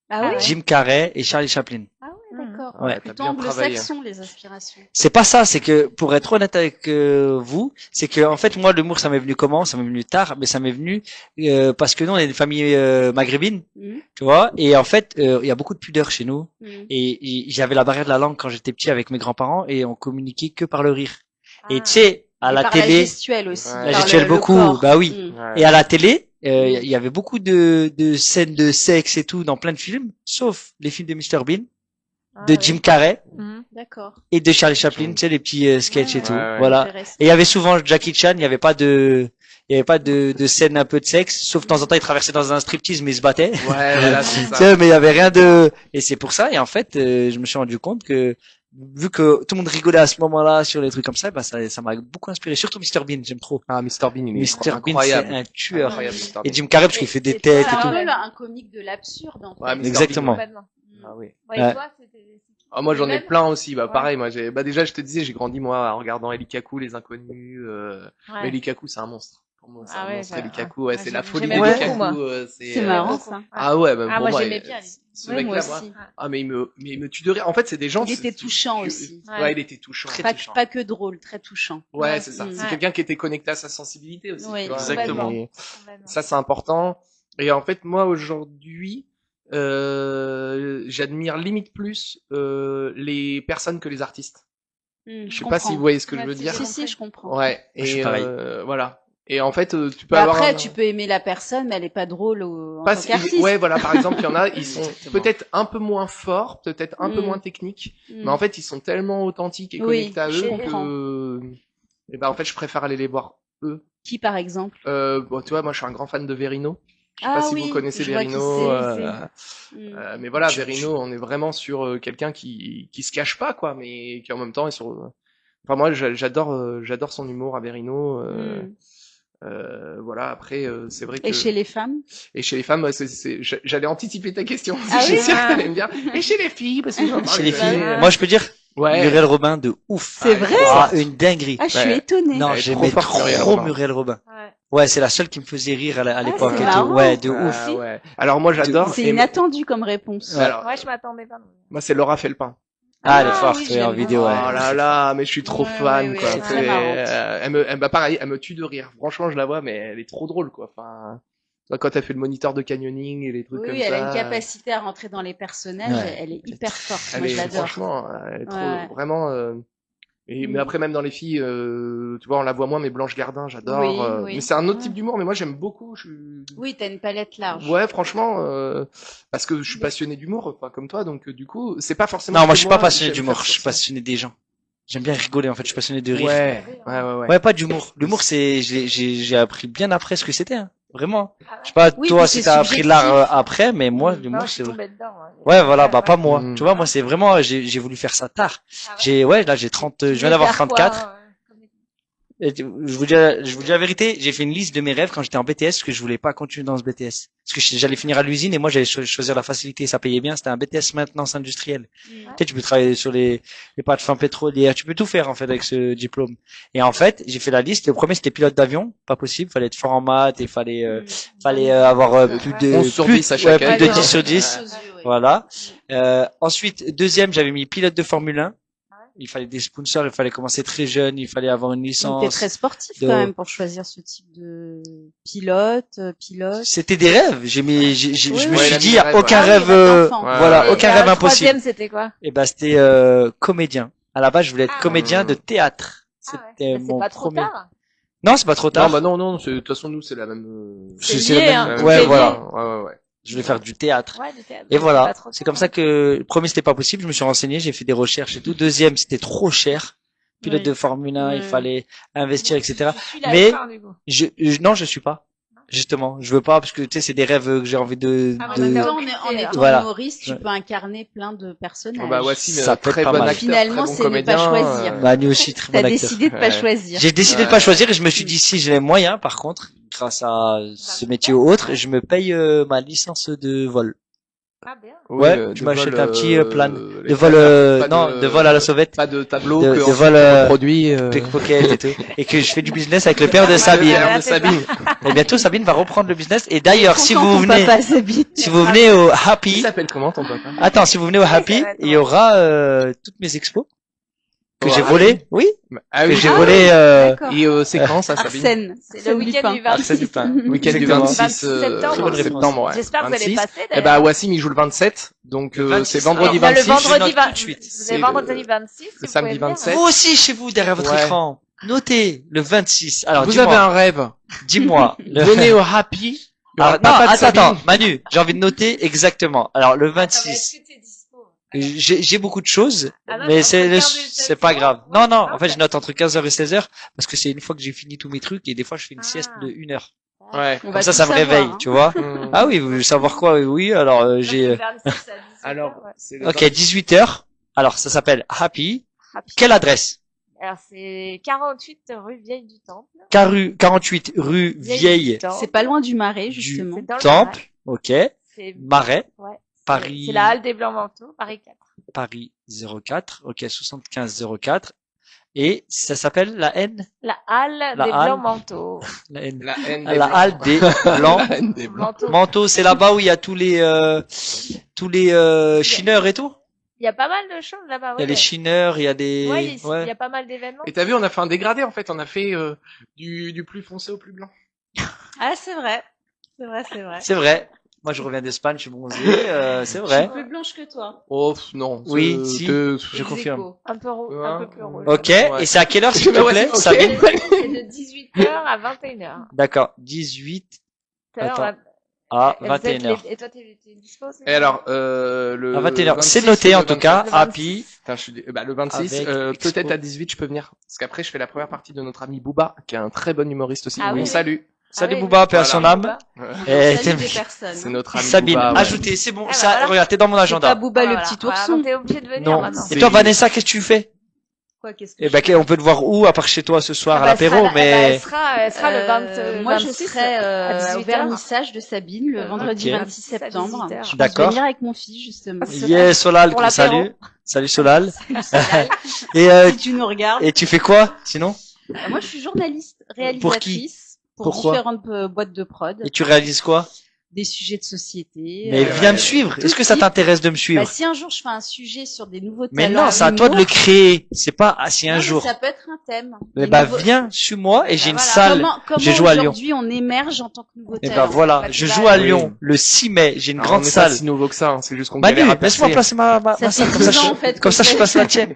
Ah oui? Ouais. Jim Carrey et Charlie Chaplin. Ah ouais, d'accord. d'accord. Ouais. T'as Plutôt bien travaillé. anglo-saxon, les aspirations. C'est pas ça, c'est que pour être honnête avec vous, c'est que en fait moi l'humour ça m'est venu comment? Ça m'est venu tard, mais ça m'est venu parce que nous on est une famille maghrébine, Mhm. tu vois, et en fait il y a beaucoup de pudeur chez nous Mhm. et j'avais la barrière de la langue quand j'étais petit avec mes grands-parents et on communiquait que par le rire. Et Ah. tu sais, à Et la par la télé, gestuelle aussi. Ouais. la par gestuelle le beaucoup, corps. bah oui. Mhm. Ouais. Et à la télé, Mm. il y avait beaucoup de scènes de sexe et tout dans plein de films, sauf les films de Mr Bean, de Ah, Jim oui. Carrey Mhm. D'accord. et de Charlie Chaplin, tu sais les petits sketchs et Ouais, tout. ouais, ouais. Voilà. Intéressant. Et il y avait souvent Jackie Chan, il y avait pas de scène un peu de sexe, sauf de temps en temps il traversait dans un striptease mais il se battait. Ouais, voilà, c'est Tu ça. sais, mais il y avait rien de, et c'est pour ça, et en fait, je me suis rendu compte que, vu que tout le monde rigolait à ce moment-là sur les trucs comme ça, bah, ça m'a beaucoup inspiré, surtout Mr Bean, j'aime trop. Ah, Mr Bean, il est Mr Bean, c'est incroyable. un tueur. Incroyable, Mr Et Bean. Jim Carrey, parce qu'il fait des Et têtes C'est et un tout. peu un comique de l'absurde, en fait. Ouais, Mr. Bean, Exactement. ouais. Complètement. Ah oui. Ouais, et Ouais. toi, c'était... Ah, moi, j'en ai Même plein aussi. Bah, Ouais. pareil, moi, déjà, je te disais, j'ai grandi, moi, en regardant Eli Kaku, Les Inconnus, Mais Ouais. Eli Kaku, c'est un monstre. Pour moi, c'est Ah un ouais, monstre, ça- Eli Kaku. ouais. Ouais, Ouais, c'est la folie j'aimais d'Eli beaucoup, Kaku. moi. C'est marrant, beaucoup. ça. Ah ouais, même Ah, pour moi, moi, j'aimais bien. ce Ouais, moi mec-là, moi. aussi. Ah, mais il me tue de rire. En fait, c'est des gens. Il était touchant aussi. Ouais, il était touchant. Très Pas, touchant. pas que drôle, très touchant. Ouais, Ouais. c'est ça. Mm. C'est Ouais. quelqu'un qui était connecté à sa sensibilité aussi. Oui, tu vois. exactement. Et Complètement. ça, c'est important. Et en fait, moi, aujourd'hui, j'admire limite plus les personnes que les artistes. Je sais pas si vous voyez ce que je veux Ouais, dire. Si, si, je comprends. Ouais. Je suis Et pareil. voilà. Et en fait, tu peux Bah avoir après, un- tu peux aimer la personne, mais elle est pas drôle en pas tant si- qu'artiste. Ouais, voilà. Par exemple, il y en a, ils sont Exactement. peut-être un peu moins forts, peut-être un peu Mm. moins techniques, Mm. mais en fait, ils sont tellement authentiques et Oui, connectés à je eux comprends. que, et ben en fait, je préfère aller les voir eux. Qui, par exemple? Bon, tu vois, moi, je suis un grand fan de Verino. Je sais Ah pas si oui, vous connaissez je vois qui Verino. c'est. Mais voilà, Je- Verino, on est vraiment sur quelqu'un qui se cache pas, quoi, mais qui en même temps est sur. Enfin, moi, j'adore son humour à Verino. Mm. Voilà. Après, c'est vrai que. Et chez les femmes? Et chez les femmes, ouais, j'allais anticiper ta question. Ah Je suis oui sûr que t'allais me dire. Et chez les filles, parce que j'en Chez les parlais filles, jamais. moi je peux dire, Ouais. Muriel Robin de ouf. C'est Ah, vrai? Ah, une dinguerie. Ah, je suis Ouais. étonnée. Non, Elle est j'aimais trop forte, Muriel trop Robin. Muriel Robin. Ouais. Ouais, c'est la seule qui me faisait rire à l'époque c'est et marrant. tout. Ouais, de Ah, ouf. ouais. Alors moi, j'adore. C'est et- inattendu comme réponse. Ouais. Alors, Ouais, je m'attendais pas. moi, c'est Laura Felpin. Ah, elle est Ah, forte, oui, je ouais, en l'aime vidéo, beaucoup. ouais. Oh là là, mais je suis trop Ouais, fan, ouais, quoi. ouais, elle est C'est- très marrante. bah pareil, elle me tue de rire. Franchement, je la vois, mais elle est trop drôle, quoi. Enfin, tu vois, quand elle fait le moniteur de canyoning et les trucs Oui, comme elle ça. a une capacité à rentrer dans les personnages. Ouais. Elle est hyper forte. Elle Moi, est, je l'adore. franchement, elle est trop, Ouais. vraiment. Mais Mm. après, même dans les filles, tu vois, on la voit moins, mais Blanche Gardin, j'adore. Oui, oui. Mais c'est un autre Ouais. type d'humour, mais moi, j'aime beaucoup. Oui, t'as une palette large. Ouais, franchement, parce que je suis passionné d'humour, enfin, comme toi, donc du coup, c'est pas forcément. Non, ce moi que je suis pas passionné j'aime d'humour, faire je suis sur scène. passionné des gens. J'aime bien rigoler en fait, je suis passionné de rire. Ouais. Ouais, pas d'humour. L'humour c'est j'ai appris bien après ce que c'était hein. Vraiment. Ah ouais. Je sais pas Oui, toi puis si c'est t'as appris de l'art subjectif. après mais moi Mm. l'humour Non, je suis c'est tombée dedans. ouais, voilà, bah pas moi. Mm. Tu vois, moi c'est vraiment j'ai voulu faire ça tard. Ah ouais. J'ai ouais, là j'ai 30 je viens d'avoir 34. Et je vous dis la vérité, j'ai fait une liste de mes rêves quand j'étais en BTS parce que je voulais pas continuer dans ce BTS. Parce que j'allais finir à l'usine et moi j'allais choisir la facilité, ça payait bien, c'était un BTS maintenance industrielle. Mm. Tu sais, tu peux travailler sur les plateformes pétrolières, tu peux tout faire en fait avec ce diplôme. Et en fait, j'ai fait la liste. Le premier c'était pilote d'avion, pas possible, fallait être fort en maths et fallait avoir plus de 11 sur plus, 10 à chaque ouais, année. plus de Ouais, 10 sur ouais. 10. Ouais. Voilà. Ensuite, deuxième, j'avais mis pilote de Formule 1. Il fallait des sponsors, il fallait commencer très jeune, il fallait avoir une Donc, t'es licence. très sportif de- quand même pour choisir ce type de pilote. C'était des rêves. Je me Oui, suis oui. Ouais, il a dit, mis il y a des rêves, aucun ouais. rêve, Ah oui, rêve d'enfant. voilà, Ouais, aucun Et rêve le impossible. troisième, c'était quoi? Et ben, c'était, comédien. À la base, je voulais être Ah, comédien de théâtre. Ah ouais. C'était Bah, c'est mon pas trop premier. tard. Non, c'est pas trop tard. Non, bah non, de toute façon, nous, c'est la même. C'est la lié, même- hein. la tout ouais, est même voilà. chose. Ouais. Je voulais faire du théâtre. Ouais, du théâtre. Et C'est voilà. pas trop C'est tard, comme ça que, le premier, c'était pas possible. Je me suis renseigné, j'ai fait des recherches et tout. Deuxième, c'était trop cher. Pilote Oui. de Formule 1, il Ouais. fallait investir, etc. Je suis la Mais- F1, du coup. Non, je suis pas. Justement, je veux pas parce que tu sais, c'est des rêves que j'ai envie de. Ah, En ouais, même t'as temps, occupé, en étant Voilà. humoriste, tu Ouais. peux incarner plein de personnages. Bah, Wassim, Ça peut être très pas bon mal. acteur, Finalement, très bon c'est ne pas comédien. choisir. Manu aussi, très T'as bon acteur. décidé de pas Ouais. choisir. J'ai décidé de pas choisir et je me suis dit si j'ai les moyens, par contre, grâce à ce métier ou autre, je me paye ma licence de vol. Ah, bien. Ouais, tu m'achètes un petit plan les de vol, plans, pas non, de vol à la sauvette, pas de tableau, de que ensuite vol, on reproduit. pickpocket et tout, et que je fais du business avec le père de Le Sabine. père Voilà, de c'est ça. Sabine. Et bientôt Sabine va reprendre le business. Et d'ailleurs, si Content, vous ton venez, papa, Sabine. si vous venez au Il Happy, s'appelle comment ton papa? attends, si vous venez au Happy, ça va être il y aura toutes mes expos que Oh, j'ai ah volées, oui, Ah que oui, j'ai Ah volées. D'accord. Et c'est quand ça, Sabine? Arsène. C'est le week-end du 26. Arsène Lupin. Week-end du Exactement. 26 septembre. Très bonne réponse. septembre, ouais. J'espère que vous allez 26. passer, Eh d'ailleurs. ben, Wassim, il joue le 27. Donc, Le 26. c'est vendredi Il y a le 26. vendredi je note 20 tout de suite. Vous C'est avez vendredi le- 26. si le vous samedi pouvez venir, 27. Vous aussi chez vous derrière votre Ouais. écran, notez le 26. Alors Vous avez dis-moi, un rêve. dis-moi. le- Venez au Happy. Il y aura Alors, le non, papa de attends, Sabine. attends, Manu, j'ai envie de noter exactement. Alors le Attends, mais est-ce 26, que t'es dispo? j'ai beaucoup de choses, Ah non, mais entre c'est 15 et 16, c'est pas c'est bon. grave. Non, non, Ah, en fait, ok. je note entre 15h et 16h parce que c'est une fois que j'ai fini tous mes trucs et des fois je fais une sieste Ah. de 1 heure. Ouais. On Comme va ça tout me savoir, réveille, hein. tu vois. Hum. Ah oui, vous voulez savoir quoi? Oui, alors j'ai... Le vernissage, c'est à 18 Alors, heures, ouais. c'est le Ok, 18h. Alors ça s'appelle Happy. Happy. Quelle adresse? Alors, c'est 48 rue Vieille du Temple. 48 rue du Vieille Temple. C'est pas loin du Marais, du justement. C'est dans le Temple. Ok. C'est, Marais. ouais. Paris. C'est la halle des Blancs Manteaux, Paris 4. Paris 04. Ok, 75 04. Et ça s'appelle la N? La halle La des halle. Blancs Manteaux. La N. La haine La des Blancs. halle des Blancs. La haine des Blancs. Manteaux. Manteau, c'est là-bas où il y a tous les chineurs et tout. Il y a pas mal de choses là-bas. Il y a les chineurs, il y a des. Ouais, il Ouais. y a pas mal d'événements. Et t'as vu, on a fait un dégradé, en fait. On a fait, du plus foncé au plus blanc. Ah, c'est vrai. C'est vrai, c'est vrai. C'est vrai. Moi, je reviens d'Espagne, je suis bronzé. C'est Je suis vrai. plus blanche que toi. Oh, non. Oui, c'est- si. c'est- Je confirme. Un peu, un peu plus rouge. Ok. Ouais. Et c'est à quelle heure, s'il te Ouais, plaît, ok. Sabine? C'est de 18h à 21h. D'accord. 18 Attends. à 21h. Et toi, t'es dispo? Et alors, le... À 21h. 26, C'est noté, en le tout 26. cas. Le Happy. Putain, le 26, Avec peut-être Expo. à 18, je peux venir. Parce qu'après, je fais la première partie de notre ami Booba, qui est un très bon humoriste aussi. Ah On oui, le oui. salue. Salut oui, Booba, paix à voilà. son âme. Booba. Eh, Salut t'es- des personnes. C'est notre ami Sabine, Booba. ouais. ajoutez, c'est bon. Ah, Ça, bah voilà. regarde, t'es dans mon C'est pas agenda. Booba le Voilà. petit Voilà, ourson. donc t'es obligé de venir Non. maintenant. Et toi, Vanessa, qu'est-ce que tu fais? Quoi, qu'est-ce que Eh ben, on peut te voir où, à part chez toi ce soir, à Bah, l'apéro, elle mais... sera le 20, moi, je 26, serai à au 18 heures. vernissage de Sabine le vendredi Ok. 26 septembre. 18 heures. Je pense D'accord. venir avec mon fils, justement. Yes, Solal, Pour qu'on salue. l'apéro. Salut Solal. Génial. Et, Si tu nous regardes. et tu fais quoi, sinon? Moi, je suis journaliste, Pour qui? réalisatrice pour Pourquoi? différentes boîtes de prod, Et tu réalises quoi? des sujets de société. Mais viens me suivre. Est-ce que ça t'intéresse de me Bah, suivre? si un jour je fais un sujet sur des nouveaux Mais talents non, c'est à toi de le humour, créer. C'est pas, ah, si non, un mais jour. ça peut être un thème. Eh Des ben, nouveaux- viens, suis-moi, et j'ai une voilà. salle. Comment Je joue à Lyon. aujourd'hui on émerge en tant que nouveau Et talent. ben voilà, Bah, je tu joue vas- à Oui. Lyon, le 6 mai, j'ai une Alors, grande on n'est salle. pas si nouveau que ça, hein, c'est juste qu'on Manu, galère à laisse-moi percer. placer ma Ça salle, fait comme ça, 10 ans, je, en fait, comme que ça, je tu place fais. la tienne.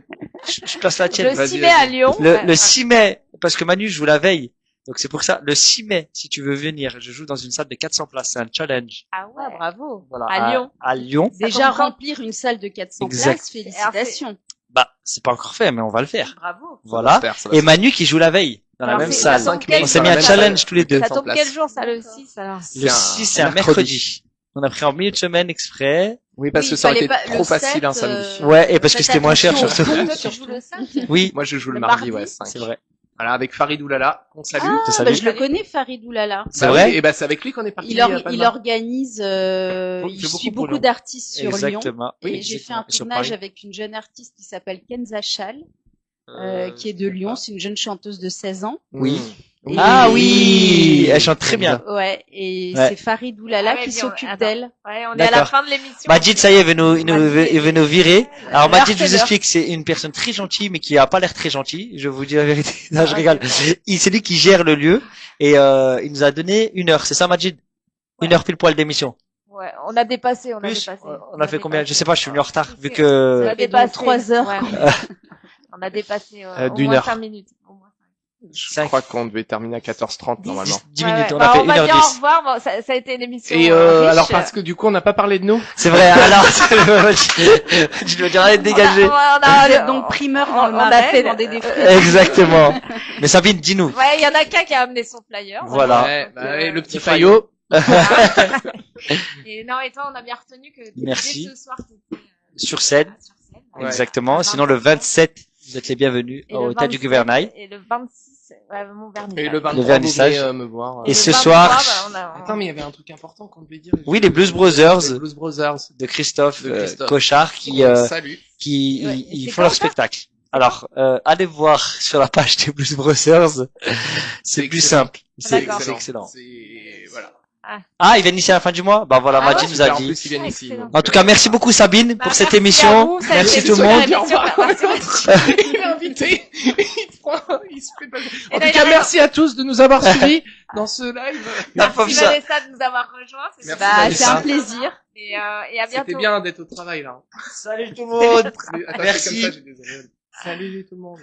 Je place la tienne. Le Vas-y, 6 mai à vas-y. Lyon. Le 6 mai, parce que Manu joue la veille. Donc c'est pour ça, le 6 mai, si tu veux venir, je joue dans une salle de 400 places, c'est un challenge. Ah ouais. Ah, bravo. Voilà. À Lyon. À Lyon. Déjà comprend. remplir une salle de 400 Exact. places, félicitations. Bah, c'est pas encore fait, mais on va le faire. Bravo. Ça va Voilà. se faire, ça va Et se faire. Manu qui joue la veille, dans la Alors, même c'est- salle. ça tombe quel On s'est mis jour, un ça challenge tous les deux. Ça 400 tombe quel places. jour, ça, le 6, alors? Le C'est un 6, c'est un mercredi. mercredi. On a pris en milieu de semaine exprès. Oui, parce Oui, que ça aurait fallait été pas- trop le facile un 7, samedi. Ouais, et parce que faites c'était moins cher, attention surtout. au Toi, pont, tu surtout. joues le 5? Oui, Moi, je joue le Le mardi, mardi. ouais, 5. c'est vrai. Voilà, avec Farid Oulala, qu'on salue. Ah, Te bah, salue. je le connais, Farid Oulala. C'est vrai? Et bah, c'est avec lui qu'on est parti. Il, à il Palma. organise, Oui, il c'est suit beaucoup pour beaucoup Lyon. d'artistes sur Lyon. Exactement. Et Oui, j'ai fait un exactement. Sur tournage Paris. avec une jeune artiste qui s'appelle Kenza Chal, qui est de je sais Lyon. pas. C'est une jeune chanteuse de 16 ans. Oui. Mmh. Ah Et- oui, elle chante très bien. Ouais, et Ouais. c'est Farid Oulala Ah ouais, qui puis s'occupe attends. d'elle. Ouais, on est à la D'accord. fin de l'émission. Majid, ça y est, il veut nous virer. Alors L'heure, Majid, je c'est vous l'heure. explique, c'est une personne très gentille, mais qui a pas l'air très gentil. Je vous dis la vérité. Non, je rigole. C'est lui qui gère le lieu et il nous a donné 1 heure. C'est ça, Majid? 1 heure pile poil d'émission. Ouais, on a dépassé, Plus, dépassé. on a fait combien? Je sais pas, je suis venu en retard vu On que. a Et dépassé. donc 3 heures. Ouais. On a dépassé au d'une moins heure. 5 minutes. Au moins 5. Je Cinq. crois qu'on devait terminer à 14h30 normalement. 10 Ouais, minutes, ouais. on Bah, a fait on va 1 dire au heure 10. revoir. Bon, ça a été une émission Et riche. alors parce que du coup on n'a pas parlé de nous. C'est vrai, alors, je dois dire, allez, dégagez. On a, Vous êtes donc primeur dans le on a marais, fait vendez des fruits. Exactement. Mais Sabine, dis-nous. Ouais, il y en a qu'un qui a amené son flyer. Voilà. Ouais, bah, et le petit Le Fayot. Et non, et toi, on a bien retenu que Merci. dès ce soir, t'étais, Sur scène. sur scène. Ouais. Exactement. Sinon, le 27, vous êtes les bienvenus Et au le tas du 27, gouvernail. Et le 26, Ouais, mon Et vernissage. le 23, vernissage. vous venez, me voir. Et le ce 23, soir, Attends, mais il y avait un truc important qu'on devait dire. oui, les Blues Brothers Les Blues Brothers. de Christophe, De Christophe. Cochard Salut. qui Ouais, ils c'est font leur quand, ça spectacle. Alors, allez voir sur la page des Blues Brothers. C'est plus excellent. simple. D'accord. C'est excellent. C'est, voilà. Ah, il vient ici à la fin du mois? Bah voilà, Ah Majid ouais, nous a En dit. plus, ils viennent Ah, ici. excellent. donc, En tout cas, merci beaucoup Sabine Bah, pour cette merci à émission. vous, ça a Merci été tout le super monde. émission. Merci. Il est invité. Il se fait pas... Et En là, tout il cas, a merci à tous de nous avoir suivis dans ce live. La pauvre Merci ça. Vanessa de nous avoir rejoints. C'est Merci, super. Bah, c'est Vanessa. un plaisir. Et à bientôt. C'était bien d'être au travail, là. Salut tout le monde. Attends, Merci. comme ça, j'ai des auréoles. Salut tout le monde.